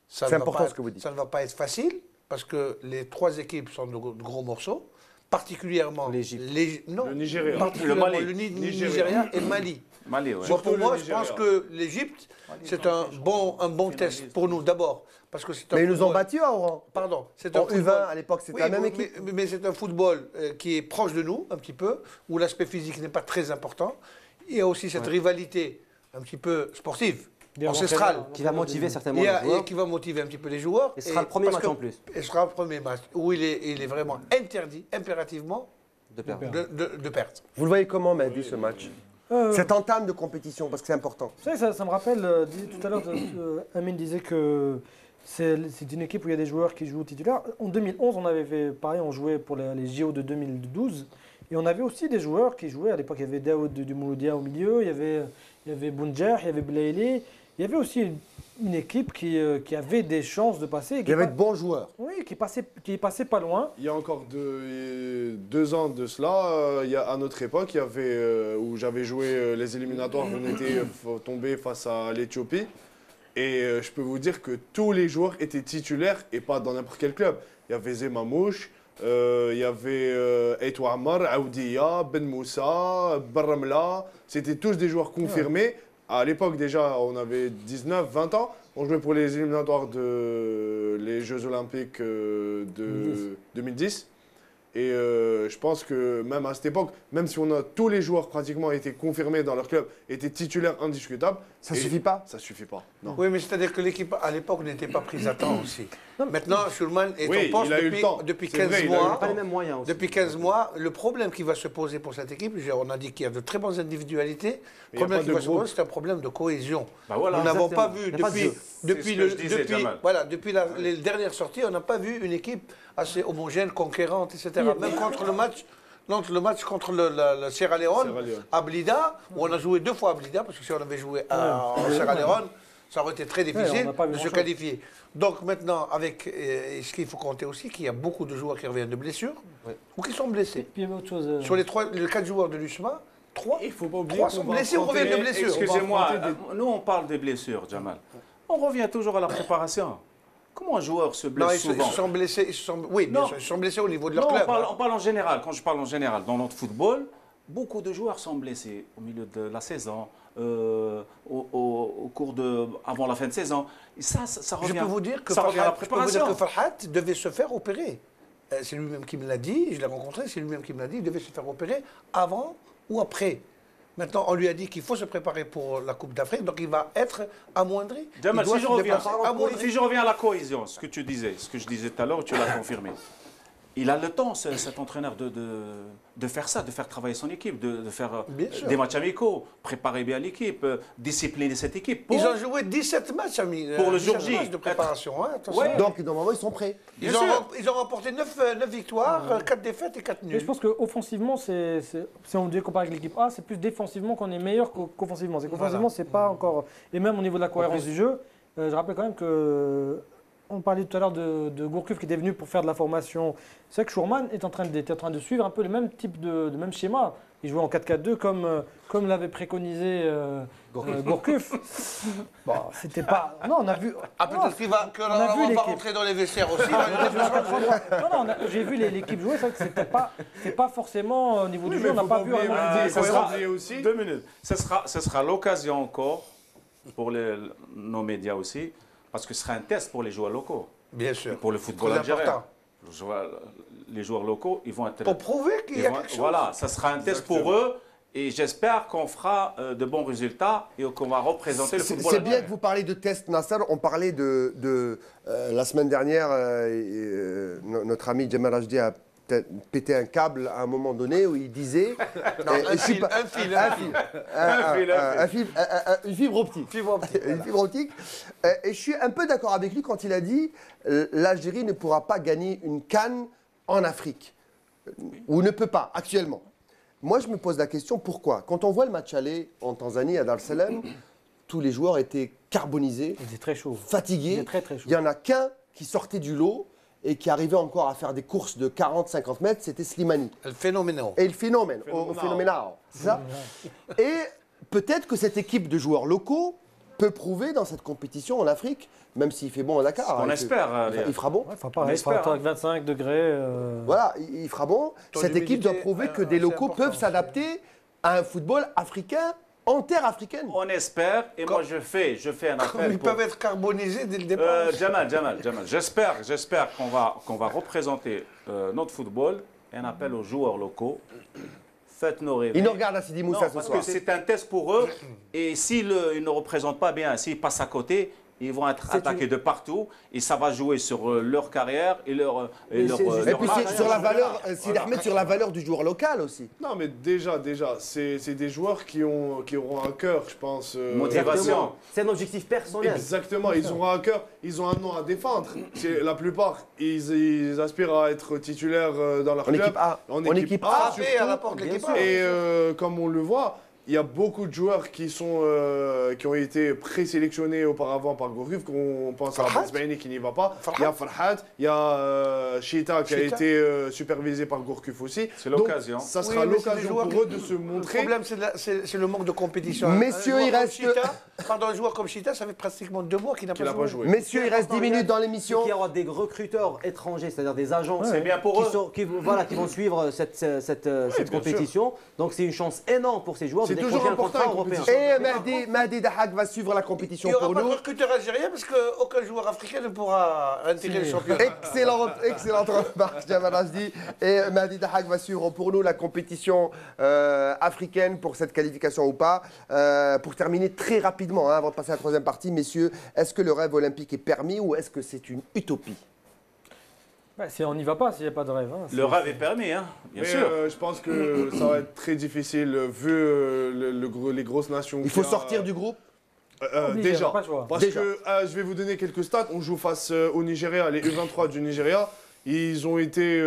C'est important ce que vous dites. Ça ne va pas être facile, parce que les 3 équipes sont de gros morceaux, particulièrement le Nigeria, le Nigeria et Mali. Mali, ouais. Bon, pour moi, je pense que l'Égypte, c'est un bon test pour nous, d'abord. Parce que mais ils nous ont battus à Oran. Pardon. En U20, à l'époque, c'était la même équipe. Mais c'est un football qui est proche de nous, un petit peu, où l'aspect physique n'est pas très important. Il y a aussi cette rivalité un petit peu sportive, ancestrale. Qui va motiver certainement les joueurs. Qui va motiver un petit peu les joueurs. Et ce sera le premier match en plus. Et ce sera le premier match où il est vraiment interdit, impérativement, de perdre. Vous le voyez comment, Mehdi, ce match cette entame de compétition, parce que c'est important. Vous savez, ça me rappelle, tout à l'heure, Amine disait que c'est une équipe où il y a des joueurs qui jouent titulaires. En 2011, on avait fait pareil, on jouait pour les JO de 2012. Et on avait aussi des joueurs qui jouaient. À l'époque, il y avait Daoud du Mouloudia au milieu, il y avait Bounjer, il y avait Blaili. Il y avait aussi une équipe qui avait des chances de passer. Il y avait de bons joueurs. Oui, qui passaient pas loin. Il y a encore 2 ans de cela, à notre époque, il y avait, où j'avais joué les éliminatoires, on était tombé face à l'Éthiopie. Et je peux vous dire que tous les joueurs étaient titulaires et pas dans n'importe quel club. Il y avait Zemamouche, il y avait Eitou Ammar, Aoudia, Ben Moussa, Barramla. C'était tous des joueurs confirmés. À l'époque, déjà, on avait 19, 20 ans. On jouait pour les éliminatoires les Jeux Olympiques de 2010. Et je pense que même à cette époque, même si tous les joueurs pratiquement étaient confirmés dans leur club, étaient titulaires indiscutables. Ça ne suffit pas? Ça ne suffit pas, non. Oui, mais c'est-à-dire que l'équipe à l'époque n'était pas prise à temps aussi. Maintenant, Schulman est en poste depuis 15 mois. Pas les mêmes moyens aussi. Depuis 15 mois, le problème qui va se poser pour cette équipe, on a dit qu'il y a de très bonnes individualités. Le problème qui va se poser, c'est un problème de cohésion. Bah voilà, nous n'avons pas vu depuis les dernières sorties, on n'a pas vu une équipe assez homogène, conquérante, etc. Même contre le match contre le Sierra Leone, à Blida, où on a joué 2 fois à Blida, parce que si on avait joué à Sierra Leone, ça aurait été très difficile de se qualifier. Donc maintenant, avec ce qu'il faut compter aussi, qu'il y a beaucoup de joueurs qui reviennent de blessures ou qui sont blessés. Puis il y avait autre chose. Sur les 4 joueurs de l'USMA, 3 sont blessés ou reviennent de blessures. Excusez-moi, nous on parle des blessures, Jamal. On revient toujours à la préparation. Comment un joueur se blesse souvent? Ils se sont blessés, ils se sont blessés au niveau de leur club. On parle en général. Quand je parle en général, dans notre football, beaucoup de joueurs sont blessés au milieu de la saison, au cours avant la fin de saison. Et ça revient. Je peux vous dire que Farhat devait se faire opérer. C'est lui-même qui me l'a dit, je l'ai rencontré, c'est lui-même qui me l'a dit, il devait se faire opérer avant ou après. Maintenant, on lui a dit qu'il faut se préparer pour la Coupe d'Afrique, donc il va être amoindri. Jamal, si je reviens à la cohésion, ce que je disais tout à l'heure, tu l'as confirmé. Il a le temps, cet entraîneur, de faire ça, de faire travailler son équipe, de faire des matchs amicaux, préparer bien l'équipe, discipliner cette équipe. Ils ont joué 17 matchs pour le jour J de préparation. Hein, donc, normalement, ils sont prêts. Ils ont remporté 9 victoires, 4 défaites et 4 nuls. Et je pense qu'offensivement, si on devait comparer avec l'équipe A, c'est plus défensivement qu'on est meilleur qu'offensivement. Qu'offensivement, c'est pas encore... Et même au niveau de la cohérence du jeu, je rappelle quand même que... On parlait tout à l'heure de Gourcuff qui était venu pour faire de la formation. C'est vrai que Schurman était en train de suivre un peu le même type de même schéma. Il jouait en 4-4-2 comme l'avait préconisé Gourcuff. Bon, c'était pas... Non, on a vu... peut-être qu'on va rentrer dans les vestiaires aussi. Non, j'ai vu l'équipe jouer, c'est vrai que c'est pas forcément au niveau du jeu, on n'a pas vu... aussi. 2 minutes. Ce sera l'occasion encore pour nos médias aussi. Parce que ce sera un test pour les joueurs locaux. Bien sûr. Pour le football algérien. Les joueurs locaux, ils vont être... Pour prouver qu'il y a quelque chose. Voilà, ça sera un test pour eux. Et j'espère qu'on fera de bons résultats et qu'on va représenter le football algérien. C'est bien que vous parlez de test, Nasser. On parlait la semaine dernière, notre ami Jamal Rajdi a pété un câble à un moment donné où il disait... Une fibre optique. Une fibre optique. Et je suis un peu d'accord avec lui quand il a dit l'Algérie ne pourra pas gagner une CAN en Afrique. Ou ne peut pas, actuellement. Moi, je me pose la question, pourquoi? Quand on voit le match aller en Tanzanie, à Dar es Salaam, tous les joueurs étaient carbonisés, très chaud. fatigués. Très, très chaud. Il n'y en a qu'un qui sortait du lot. et qui arrivait encore à faire des courses de 40-50 mètres, c'était Slimani. Le phénomène. Et le phénomène, c'est ça. Et peut-être que cette équipe de joueurs locaux peut prouver dans cette compétition en Afrique, même s'il fait bon à Dakar. On espère. Il fera bon. Ouais, il fera avec 25 degrés. Voilà, il fera bon. Cette équipe doit prouver que des locaux peuvent s'adapter à un football africain en terre africaine. On espère, et moi je fais un appel. Ils peuvent être carbonisés dès le départ. Jamal, j'espère qu'on va représenter notre football, et un appel aux joueurs locaux. Faites nos rêves. Ils nous regardent à Sidi Moussa ce soir. Parce que c'est un test pour eux, et s'ils ne représentent pas bien, s'ils passent à côté, ils vont être attaqués de partout et ça va jouer sur leur carrière et leur et puis sur la valeur, sur la valeur du joueur local aussi. Non, mais déjà, c'est des joueurs qui auront un cœur, je pense. Motivation. C'est un objectif personnel. Exactement, ils auront un cœur, ils ont un nom à défendre. La plupart, ils aspirent à être titulaires dans leur club. En équipe A. À la porte de l'équipe A. Et comme on le voit, il y a beaucoup de joueurs qui ont été présélectionnés auparavant par Gourcuff, qu'on pense à Basbaini qui n'y va pas. Il y a Farhat, il y a Chita qui a été supervisé par Gourcuff aussi. C'est l'occasion. Donc, ça sera l'occasion pour eux de se montrer. Le problème, c'est le manque de compétition. Messieurs, il reste... un joueur comme Chita, ça fait pratiquement 2 mois qu'il n'a pas joué. Messieurs, il reste 10 minutes dans l'émission. Il y aura des recruteurs étrangers, c'est-à-dire des agents bien pour qui vont suivre cette compétition. Donc c'est une chance énorme pour ces joueurs. C'est toujours important. Et Mahdi Dahak va suivre la compétition pour nous. Il n'y aura pas de recruteur algérien parce qu'aucun joueur africain ne pourra intégrer le championnat. Excellente remarque, Jamal Rajdi. Et Mahdi Dahak va suivre pour nous la compétition africaine pour cette qualification ou pas. Pour terminer très rapidement, avant de passer à la troisième partie, messieurs, est-ce que le rêve olympique est permis ou est-ce que c'est une utopie? On n'y va pas s'il n'y a pas de rêve. Le rêve est permis, bien sûr. Je pense que ça va être très difficile vu les grosses nations. Il faut sortir du groupe. Déjà, parce que je vais vous donner quelques stats. On joue face au Nigeria, les U23 du Nigeria. Ils ont été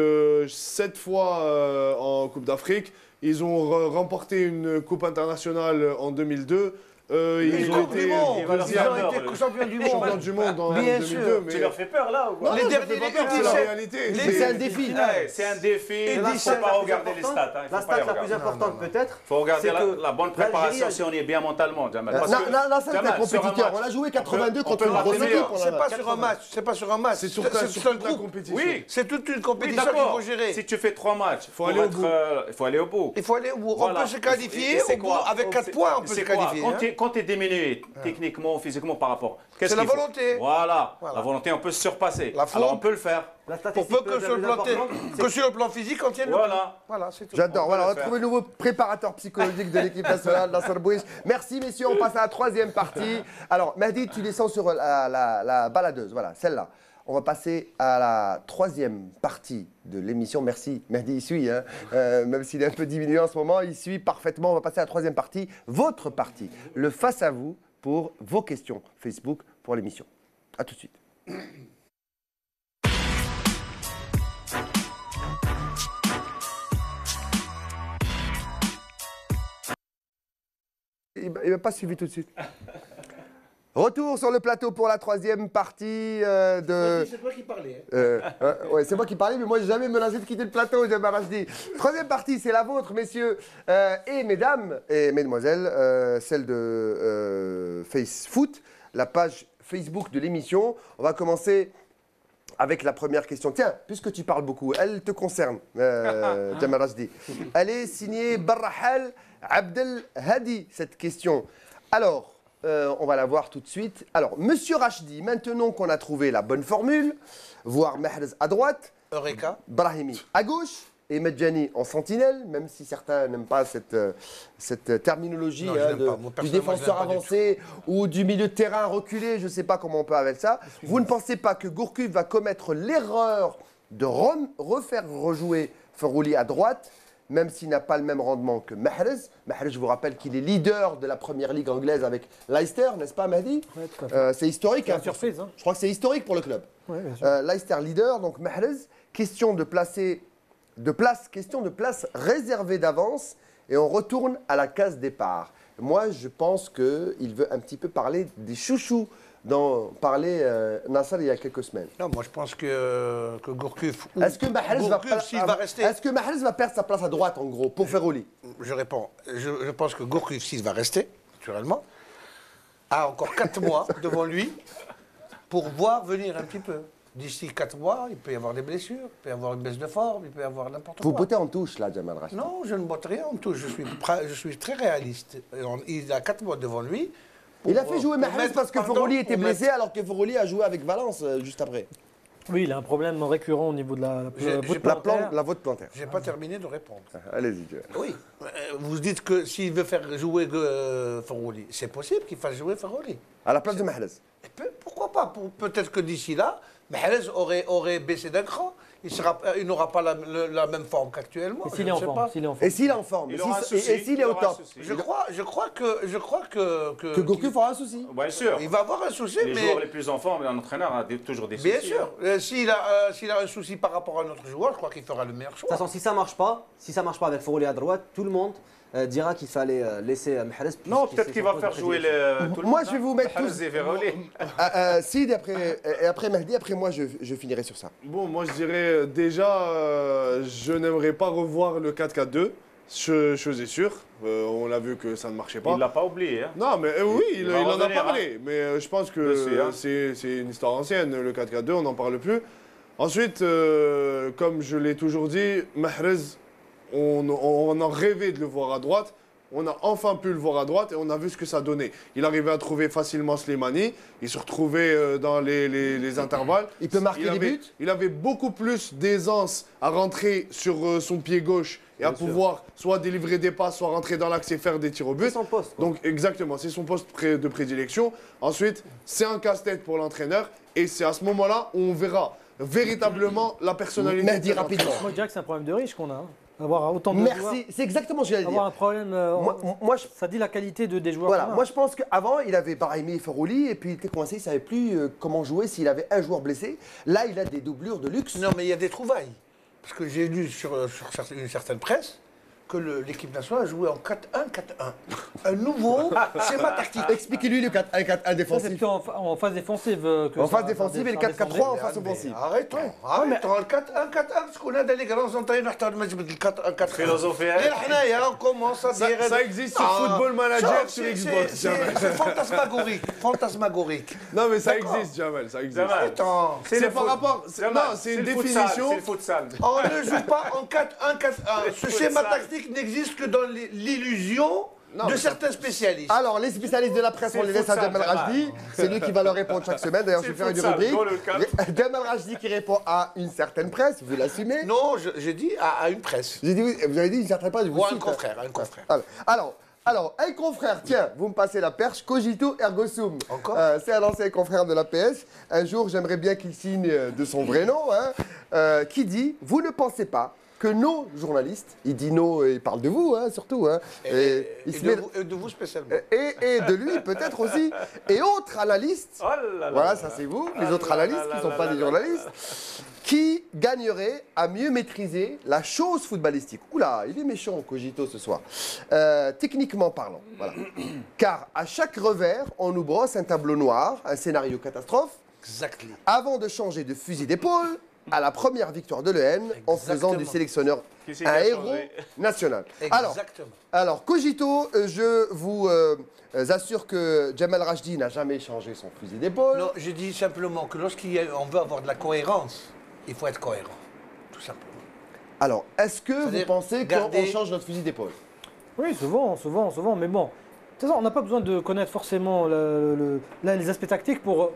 7 fois en Coupe d'Afrique. Ils ont remporté une Coupe internationale en 2002. Ils ont été champions du monde. Champions du monde en Bien 2002. sûr. Mais... Tu leur fais peur là ou quoi? Les derniers, c'est la réalité. C'est un défi. C'est un défi. Il ne faut pas regarder les stats. La stat la plus importante peut-être. Il faut regarder la bonne préparation si on est bien mentalement, Jamal. Là, c'est un compétiteur. On a joué 82 contre une grosse équipe. C'est pas sur un match. C'est sur la compétition. Oui. C'est toute une compétition qu'il faut gérer. Si tu fais 3 matchs, il faut aller au bout. Il faut aller au bout. On peut se qualifier avec 4 points. On peut se qualifier. Quand tu es diminué techniquement, physiquement par rapport. C'est la volonté. Voilà. La volonté, on peut se surpasser. Alors on peut le faire. Pour peu que sur le plan physique, on tienne le coup. Voilà, c'est tout. J'adore. Voilà, on va trouver le nouveau préparateur psychologique de l'équipe nationale, Nasser Bouich. Merci, messieurs. On passe à la troisième partie. Alors, Mahdi, tu descends sur la baladeuse. Voilà, celle-là. On va passer à la troisième partie de l'émission. Merci, Mahdi, il suit. Même s'il est un peu diminué en ce moment, il suit parfaitement. On va passer à la troisième partie, votre partie. Le face à vous pour vos questions Facebook pour l'émission. A tout de suite. Il ne m'a pas suivi tout de suite. Retour sur le plateau pour la troisième partie de... C'est toi qui parlais. Ouais, c'est moi qui parlais, mais moi, je n'ai jamais menacé de quitter le plateau, Jamal Rajdi. Troisième partie, c'est la vôtre, messieurs et mesdames et mesdemoiselles, celle de Face Foot, la page Facebook de l'émission. On va commencer avec la première question. Tiens, puisque tu parles beaucoup, elle te concerne, Jamal Rajdi. Elle est signée Barrahal Abdel Hadi, cette question. Alors, on va la voir tout de suite. Alors, Monsieur Rachdi, maintenant qu'on a trouvé la bonne formule, voir Mahrez à droite, Eureka. Brahimi à gauche et Medjani en sentinelle, même si certains n'aiment pas cette terminologie du défenseur avancé ou du milieu de terrain reculé, je ne sais pas comment on peut appeler ça. Vous ne pensez pas que Gourcuff va commettre l'erreur de refaire rejouer Ferrouli à droite, même s'il n'a pas le même rendement que Mahrez. Mahrez, je vous rappelle qu'il est leader de la première ligue anglaise avec Leicester, n'est-ce pas, Mahdi? Oui, tout à fait. C'est historique. C'est une surprise. Je crois que c'est historique pour le club. Oui, bien sûr. Leicester leader, donc Mahrez, question de place réservée d'avance, et on retourne à la case départ. Moi, je pense qu'il veut un petit peu parler des chouchous dont parlait Nasser il y a quelques semaines. Non, moi je pense que Gourcuff... Est-ce que Mahrez va rester... Est-ce que Mahrez va perdre sa place à droite, en gros, pour Ferroli? Je réponds. Je pense que Gourcuff, s'il va rester, naturellement, a encore 4 mois devant lui pour voir venir un petit peu. D'ici 4 mois, il peut y avoir des blessures, il peut y avoir une baisse de forme, il peut y avoir n'importe quoi. Vous bottez en touche, là, Jamal Rachdi? Non, je ne botte rien en touche. Je suis très réaliste. Il a 4 mois devant lui. Il a fait jouer Mahrez parce que Ferroli était blessé, alors que Ferroli a joué avec Valence juste après. Oui, il a un problème récurrent au niveau de la voûte plantaire. Je n'ai pas terminé de répondre. Allez-y. Oui. Vous dites que s'il veut faire jouer Ferroli, c'est possible qu'il fasse jouer Ferroli. À la place de Mahrez. Pourquoi pas? Peut-être que d'ici là, Mahrez aurait baissé d'un cran. Il n'aura pas la même forme qu'actuellement. Et s'il est en forme? Et s'il est en forme? Et s'il est au top? Je crois que Gourcuff aura un souci. Bien sûr. Il va avoir un souci. Les joueurs les plus en forme, un entraîneur a toujours des soucis. Bien sûr. S'il a un souci par rapport à notre joueur, je crois qu'il fera le meilleur choix. De toute façon, si ça marche pas avec Ferroli à droite, tout le monde dira qu'il fallait laisser Mahrez. Non, peut-être qu'il va faire jouer tout le monde. Moi, je vais vous mettre tous. Ferroli. Sid, et après Mehdi, après moi, je finirai sur ça. Bon, moi, je dirais déjà, je n'aimerais pas revoir le 4-4-2. Chose est sûre. On l'a vu que ça ne marchait pas. Il ne l'a pas oublié. Hein. Non, mais oui, il en a parlé. Hein. Mais je pense que c'est une histoire ancienne, le 4-4-2, on n'en parle plus. Ensuite, comme je l'ai toujours dit, Mahrez, on en rêvait de le voir à droite. On a enfin pu le voir à droite et on a vu ce que ça donnait. Il arrivait à trouver facilement Slimani. Il se retrouvait dans les intervalles. Il peut marquer des buts. Il avait beaucoup plus d'aisance à rentrer sur son pied gauche et à pouvoir soit délivrer des passes, soit rentrer dans l'axe et faire des tirs au but. C'est son poste. Donc exactement, c'est son poste de prédilection. Ensuite, c'est un casse-tête pour l'entraîneur et c'est à ce moment-là où on verra véritablement la personnalité. Mehdi, rapidement. Moi, je dirais que c'est un problème de riche qu'on a. Avoir autant de Merci, joueurs, c'est exactement ce que j'allais dire. avoir un problème, ça dit la qualité des joueurs. Voilà, qu'on a. moi je pense qu'avant il avait Brahimi et Ferroli et puis il était coincé, il ne savait plus comment jouer s'il avait un joueur blessé. Là il a des doublures de luxe. Non mais il y a des trouvailles. Parce que j'ai lu sur une certaine presse que l'équipe nationale jouait en 4-1-4-1. Un nouveau schéma tactique. Expliquez-lui le 4-1-4-1 Ça, défensif. c'est plutôt en phase défensive. En phase défensive et le 4-4-3 en phase offensive. Arrêtons. Le 4-1-4-1, ce qu'on a dans les grands entraîneurs, le 4-1-4-1. Philosophie. On commence à dire... Ça existe sur Football Manager, sur Xbox. C'est fantasmagorique. Non mais ça existe, Jamel, ça existe. C'est par rapport... Non, c'est une définition... C'est le futsal. On ne joue pas en 4-1-4-1. Ce schéma tactique n'existe que dans l'illusion de certains spécialistes. Alors, les spécialistes de la presse, on les laisse à Jamal Rachdi. C'est lui qui va leur répondre chaque semaine. D'ailleurs, je vais faire une rubrique. Jamal Rachdi qui répond à une certaine presse, vous l'assumez? Non, j'ai dit à une presse. Vous avez dit une certaine presse. Ou à un confrère. Alors, un confrère, tiens, vous me passez la perche, Cogito ergo sum. Encore c'est un ancien confrère de la PS. Un jour, j'aimerais bien qu'il signe de son vrai nom, qui dit « Vous ne pensez pas que nos journalistes, il dit nos, il parle de vous, surtout. Et de vous spécialement. Et de lui peut-être aussi. Et autres analystes, voilà, ça c'est vous, les autres analystes qui ne sont pas des journalistes, qui gagneraient à mieux maîtriser la chose footballistique. Oula, il est méchant Cogito ce soir. Techniquement parlant, voilà. Car à chaque revers, on nous brosse un tableau noir, un scénario catastrophe, avant de changer de fusil d'épaule à la première victoire de l'EN en faisant du sélectionneur un héros national. Alors, Cogito, je vous assure que Jamal Rachdi n'a jamais changé son fusil d'épaule. Non, je dis simplement que lorsqu'on veut avoir de la cohérence, il faut être cohérent, tout simplement. Alors, est-ce que vous pensez qu'on change notre fusil d'épaule? Oui, souvent, mais bon. De toute façon, on n'a pas besoin de connaître forcément les aspects tactiques pour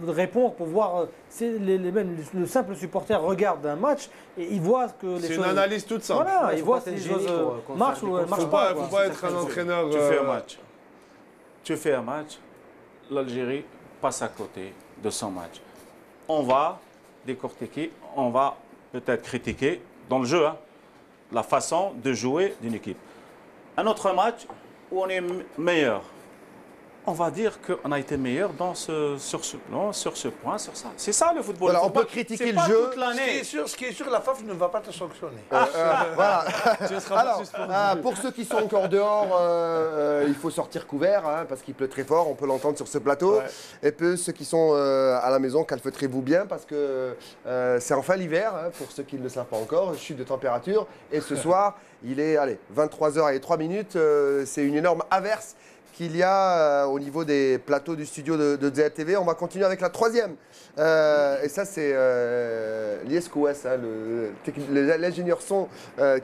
répondre, pour voir. Le simple supporter regarde un match et il voit que les choses... C'est une analyse toute simple. Voilà, il voit si les choses marchent ou ne marchent pas. Il ne faut pas être un entraîneur... Tu fais un match, l'Algérie passe à côté de son match. On va décortiquer, on va peut-être critiquer dans le jeu la façon de jouer d'une équipe. Un autre match où on est meilleur, On va dire qu'on a été meilleur sur ce plan, sur ce point, sur ça. C'est ça le football. Voilà, on peut critiquer le jeu. Ce qui est sûr, la FAF ne va pas te sanctionner. Voilà. Alors, pour ceux qui sont encore dehors, il faut sortir couvert hein, parce qu'il pleut très fort, on peut l'entendre sur ce plateau. Ouais. Et puis ceux qui sont à la maison, calfeutrez-vous bien parce que c'est enfin l'hiver, hein, pour ceux qui ne le savent pas encore, chute de température. Et ce soir, il est 23h03, c'est une énorme averse qu'il y a au niveau des plateaux du studio de ZTV. On va continuer avec la troisième. Et ça, c'est Lies Kouès, hein, l'ingénieur son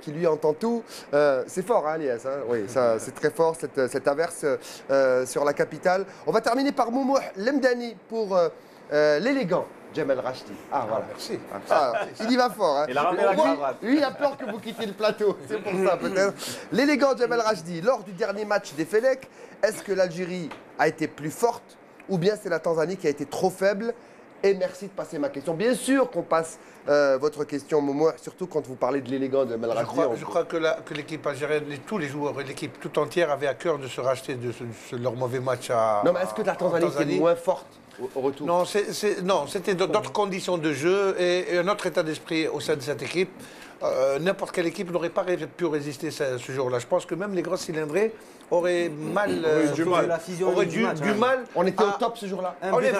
qui lui entend tout. C'est fort, hein, Lies. Hein, oui, c'est très fort, cette averse sur la capitale. On va terminer par Moumouh Lemdani pour l'élégant. Jamal Rachdi. Ah, voilà. Merci. Il y va fort. Hein. Il a ramené la cravate. Lui, il a peur que vous quittiez le plateau. C'est pour ça, peut-être. L'élégant Jamal Rachdi, lors du dernier match des Félec, est-ce que l'Algérie a été plus forte ou bien c'est la Tanzanie qui a été trop faible? Et merci de passer ma question. Bien sûr qu'on passe votre question, Momo, surtout quand vous parlez de l'élégant de Jamal Rachdi. Je crois que l'équipe algérienne, tous les joueurs et l'équipe tout entière avaient à cœur de se racheter de leur mauvais match à. Non, mais est-ce que la Tanzanie est moins forte au retour? Non, c'était d'autres conditions de jeu et un autre état d'esprit au sein de cette équipe. N'importe quelle équipe n'aurait pas pu résister ce jour-là. Je pense que même les grosses cylindrées auraient du mal. On était au top ce jour-là. On était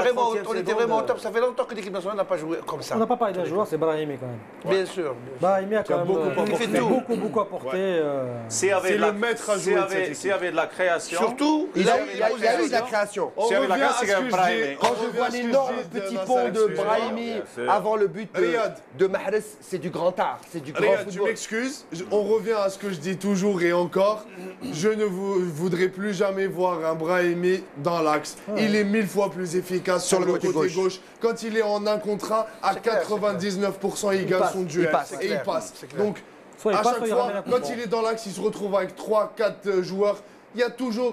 vraiment au top. Ça fait longtemps que l'équipe nationale n'a pas joué comme ça. On n'a pas parlé d'un joueur, c'est Brahimi quand même. Bien sûr. Brahimi a quand même beaucoup apporté. C'est le maître à jouer. S'il y avait de la création. Surtout, il y a eu de la création. S'il y avait de la création, c'est Brahimi. Quand je vois l'énorme petit pont de Brahimi avant le but de Mahrez, c'est du grand art. C'est du grand football. Tu m'excuses, on revient à ce que je dis toujours et encore. Je ne voudrais plus jamais voir un Brahimi dans l'axe. Il est 1000 fois plus efficace sur le côté gauche. Quand il est en 1 contre 1, à 99%, il gagne son duel. Et il passe. Donc, à chaque fois, quand il est dans l'axe, il se retrouve avec 3-4 joueurs.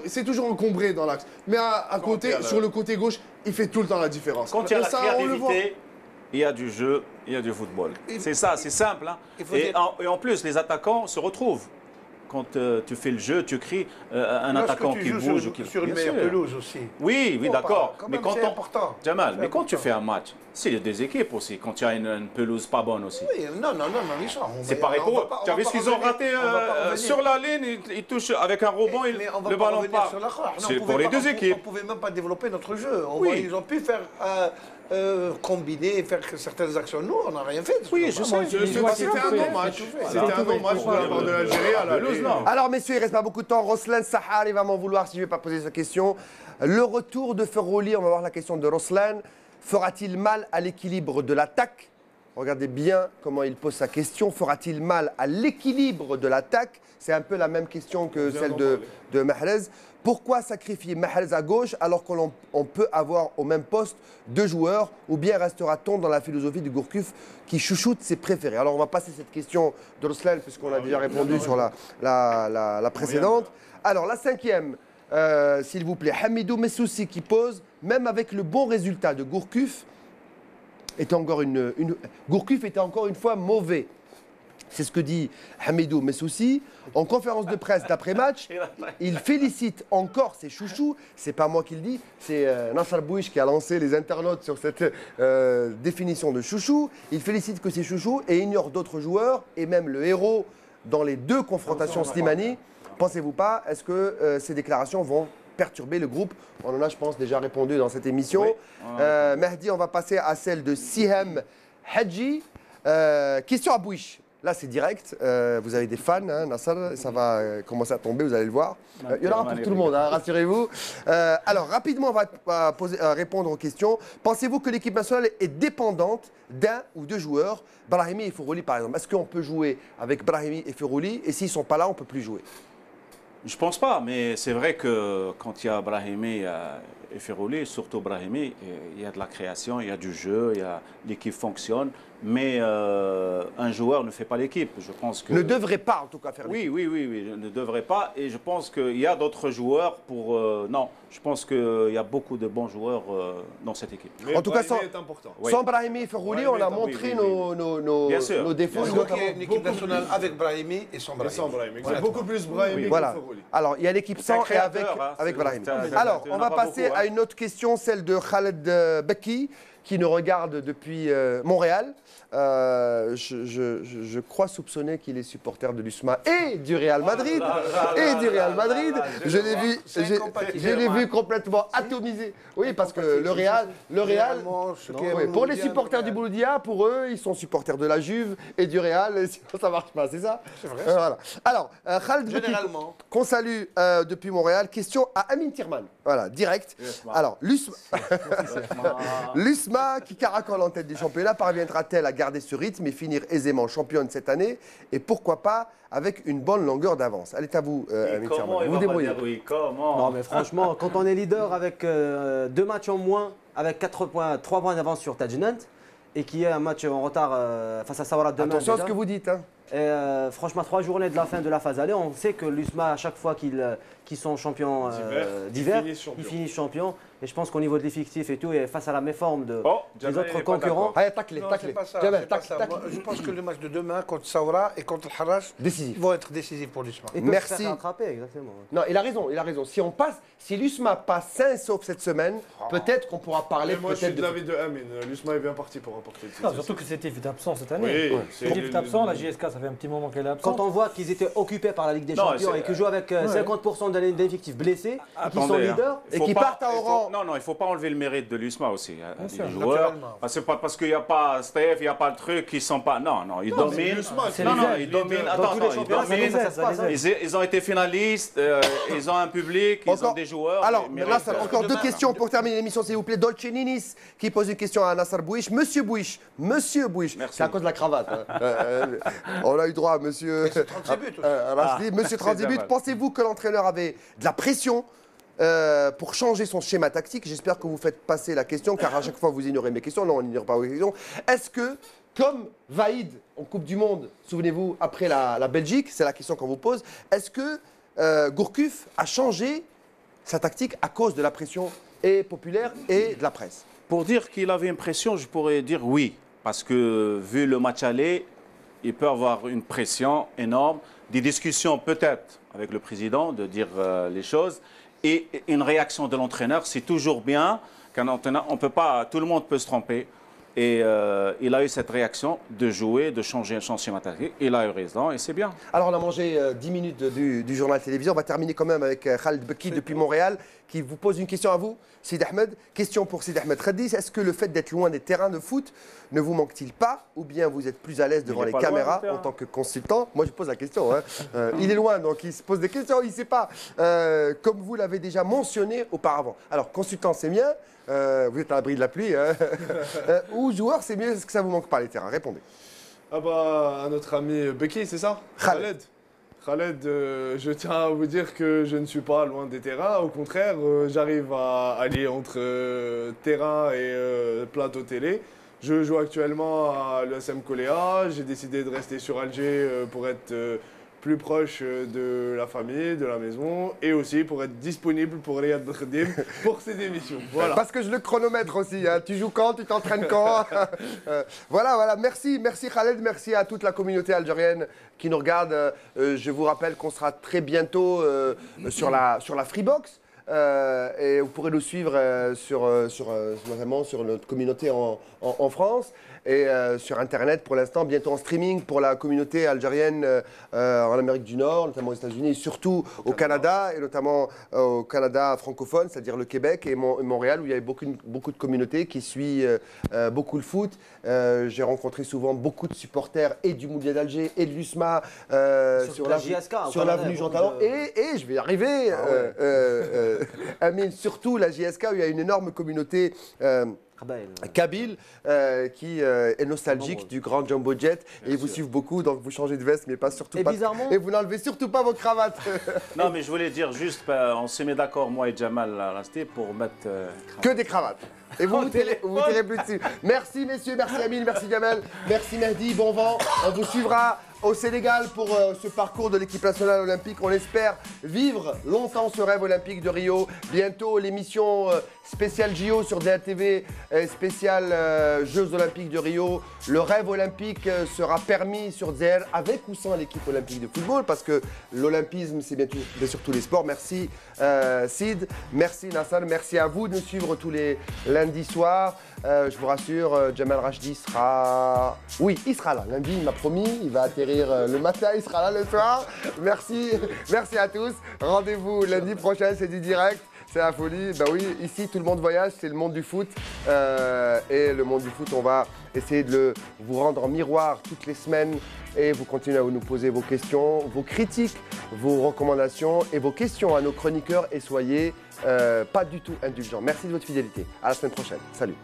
C'est toujours encombré dans l'axe. Mais à côté, sur le côté gauche, il fait tout le temps la différence. Quand il y a la créativité, il y a du jeu, il y a du football. C'est ça, c'est simple. Hein. Et en plus, les attaquants se retrouvent. Quand tu fais le jeu, tu cries un attaquant qui bouge. Sur une meilleure pelouse aussi. Oui, d'accord. Mais quand important. Jamal, mais quand tu fais un match, c'est des équipes aussi, quand il y a une pelouse pas bonne aussi. Oui, non, c'est pareil pour eux. Tu as vu ce qu'ils ont raté sur la ligne, ils touchent avec un rebond, le ballon part. C'est pour les deux équipes. On ne pouvait même pas développer notre jeu. Ils ont pu faire combiner et faire certaines actions. Nous, on n'a rien fait. Oui, je sais. C'était un non-match. C'était un non-match de la part de l'Algérie. Alors, messieurs, il ne reste pas beaucoup de temps. Roslan Sahar, il va m'en vouloir si je ne vais pas poser sa question. Le retour de Ferroli, on va voir la question de Roslan. Fera-t-il mal à l'équilibre de l'attaque? Regardez bien comment il pose sa question. Fera-t-il mal à l'équilibre de l'attaque? C'est un peu la même question que celle de Mahrez. Pourquoi sacrifier Mahrez à gauche alors qu'on peut avoir au même poste 2 joueurs? Ou bien restera-t-on dans la philosophie du Gourcuff qui chouchoute ses préférés? Alors on va passer cette question de Roslan puisqu'on a déjà répondu sur la précédente. Alors la 5e, s'il vous plaît, Hamidou Messoussi qui pose, même avec le bon résultat de Gourcuff, Gourcuff était encore une fois mauvais. C'est ce que dit Hamidou Messoussi. En conférence de presse d'après-match, il félicite encore ses chouchous. C'est pas moi qui le dis, c'est Nasser Bouich qui a lancé les internautes sur cette définition de chouchou. Il félicite que ses chouchous et ignore d'autres joueurs et même le héros dans les 2 confrontations Slimani. Pensez-vous pas, est-ce que ces déclarations vont perturber le groupe? On en a, je pense, déjà répondu dans cette émission. Oui. Mehdi, on va passer à celle de Sihem Hadji. Question à Bouich. Là, c'est direct. Vous avez des fans, hein, Nasser, ça va commencer à tomber, vous allez le voir. Il y en aura pour tout le monde, hein, rassurez-vous. Alors, rapidement, on va répondre aux questions. Pensez-vous que l'équipe nationale est dépendante d'un ou 2 joueurs, Brahimi et Ferroli, par exemple? Est-ce qu'on peut jouer avec Brahimi et Ferroli? Et s'ils ne sont pas là, on ne peut plus jouer? Je ne pense pas, mais c'est vrai que quand il y a Brahimi et Ferroli, surtout Brahimi, il y a de la création, il y a du jeu, l'équipe fonctionne. Mais un joueur ne fait pas l'équipe. Je pense que... Ne devrait pas, en tout cas, faire l'équipe. Oui, ne devrait pas. Et je pense qu'il y a d'autres joueurs pour... non, je pense qu'il y a beaucoup de bons joueurs dans cette équipe. Mais en tout cas, sans Brahimi et Ferroli, on a montré nos défauts. Il y a une équipe nationale avec Brahimi et sans Brahimi. C'est beaucoup plus Brahimi que Ferroli. Alors, il y a l'équipe sans et avec Brahim. Alors, on va passer à une autre question, celle de Khaled Bekki, qui nous regarde depuis Montréal. Je crois soupçonner qu'il est supporter de l'USMA et du Real Madrid. Je l'ai vu complètement atomisé. Oui, parce que le Real pour les supporters du Bouloudia, pour eux, ils sont supporters de la Juve et du Real. Et sinon, ça marche pas, c'est ça? C'est vrai. Voilà. Alors, Khaled Bekki, Généralement. qu'on salue depuis Montréal. Question à Amin Tirman. Voilà, direct. Alors, l'USMA qui caracole en tête du championnat parviendra-t-elle à garder ce rythme et finir aisément championne cette année? Et pourquoi pas avec une bonne longueur d'avance? Allez, à vous, Amin Tirman. Vous débrouillez. Non, mais franchement, quand on est leader avec 2 matchs en moins, avec 3 points d'avance sur Tajnant, et qui est un match en retard face à Sawara demain. Attention à déjà. ce que vous dites. Hein. Et franchement, 3 journées de la fin de la phase aller, on sait que l'USMA, à chaque fois qu'ils sont champions d'hiver, ils finissent champions. Et je pense qu'au niveau de l'effectif et tout, et face à la méforme des autres concurrents. Allez, taclez. C'est pas ça. Moi, je pense que le match de demain contre Sawara et contre le Harrach vont être décisifs pour l'USMA. Ils peuvent se faire rattraper, exactement. Non, il a raison. Si l'USMA passe sain et sauf cette semaine, peut-être qu'on pourra parler. Moi, je suis de l'avis de Amin. L'USMA est bien parti pour remporter le titre. Surtout que Sétif est absent cette année. Oui, Sétif est absent, la JSK, ça fait un petit moment qu'elle est absente. Quand on voit qu'ils étaient occupés par la Ligue des Champions et qu'ils jouent avec 50% d'effectifs blessés, qui sont leaders et qui partent à Oran. Non, il ne faut pas enlever le mérite de l'USMA aussi. sûr, Les joueurs. C'est pas parce qu'il n'y a pas Steph, il n'y a pas le truc, ils sont pas. Non, ils dominent. Ils dominent. Attends, ils ont été finalistes, ils ont un public, ils ont des joueurs. Alors, Nassar, encore 2 questions pour terminer l'émission, s'il vous plaît. Dolce Ninis qui pose une question à Nassar Bouich. Monsieur Bouich, c'est à cause de la cravate. On a eu droit à monsieur. Monsieur 36 buts. Pensez-vous que l'entraîneur avait de la pression pour changer son schéma tactique? J'espère que vous faites passer la question, car à chaque fois vous ignorez mes questions. Non, on n'ignore pas vos questions. Est-ce que, comme Vaïd en Coupe du Monde, souvenez-vous, après la Belgique, c'est la question qu'on vous pose, est-ce que Gourcuff a changé sa tactique à cause de la pression et populaire et de la presse? Pour dire qu'il avait une pression, je pourrais dire oui. Parce que vu le match aller, il peut avoir une pression énorme, des discussions peut-être avec le président de dire les choses. Et une réaction de l'entraîneur, c'est toujours bien qu'un entraîneur, on peut pas, tout le monde peut se tromper. Et il a eu cette réaction de jouer, de changer son schéma tactique. Il a eu raison et c'est bien. Alors on a mangé 10 minutes du journal télévisé. On va terminer quand même avec Khaled Bekki depuis Montréal qui vous pose une question à vous, Sid Ahmed. Question pour Sid Ahmed Khadis. Est-ce que le fait d'être loin des terrains de foot ne vous manque-t-il pas? Ou bien vous êtes plus à l'aise devant les caméras en tant que consultant? Moi je pose la question. Hein. Il est loin donc il se pose des questions, il ne sait pas. Comme vous l'avez déjà mentionné auparavant. Alors consultant c'est bien. Vous êtes à l'abri de la pluie. Hein. Ou joueur, c'est mieux, est-ce que ça vous manque pas les terrains? Répondez. Ah bah, à notre ami Bekki, c'est ça? Khaled. Je tiens à vous dire que je ne suis pas loin des terrains. Au contraire, j'arrive à aller entre terrain et plateau télé. Je joue actuellement à l'USM Coléa. J'ai décidé de rester sur Alger pour être plus proche de la famille, de la maison, et aussi pour être disponible pour Riyad Khadim pour ses émissions. Voilà. Parce que je le chronomètre aussi. Hein. Tu joues quand? Tu t'entraînes quand? Voilà. Merci Khaled. Merci à toute la communauté algérienne qui nous regarde. Je vous rappelle qu'on sera très bientôt sur la Freebox. Et vous pourrez nous suivre notamment sur notre communauté en France et sur Internet pour l'instant, bientôt en streaming pour la communauté algérienne en Amérique du Nord, notamment aux États-Unis et surtout au Canada, et notamment au Canada francophone, c'est-à-dire le Québec et Montréal, où il y a beaucoup de communautés qui suivent beaucoup le foot. J'ai rencontré souvent beaucoup de supporters et du Moulia d'Alger et de l'USMA sur l'avenue Jean Talon. Et je vais y arriver. Amine, surtout la JSK où il y a une énorme communauté kabyle qui est nostalgique du grand Jumbo Jet et ils vous suivent beaucoup, donc vous changez de veste mais pas surtout pas et vous n'enlevez surtout pas vos cravates. Non mais je voulais dire juste, on s'est mis d'accord moi et Jamal à rester pour mettre que des cravates. Et vous tirez plus dessus. Merci messieurs, merci Amine, merci Jamel, merci Mehdi, bon vent. On vous suivra au Sénégal pour ce parcours de l'équipe nationale olympique. On espère vivre longtemps ce rêve olympique de Rio. Bientôt l'émission spéciale JO sur DATV, spéciale Jeux olympiques de Rio. Le rêve olympique sera permis sur Dzer avec ou sans l'équipe olympique de football parce que l'olympisme c'est bien sûr tous les sports. Merci Sid, merci Nasser, merci à vous de nous suivre tous les lundis soirs. Je vous rassure, Jamal Rachdi sera... Oui, il sera là. Lundi, il m'a promis. Il va atterrir le matin, il sera là le soir. Merci à tous. Rendez-vous lundi prochain, c'est du direct. C'est la folie. Ben oui, ici, tout le monde voyage. C'est le monde du foot. Et le monde du foot, on va essayer de vous rendre en miroir toutes les semaines. Et vous continuez à nous poser vos questions, vos critiques, vos recommandations et vos questions à nos chroniqueurs. Et soyez pas du tout indulgents. Merci de votre fidélité. À la semaine prochaine. Salut.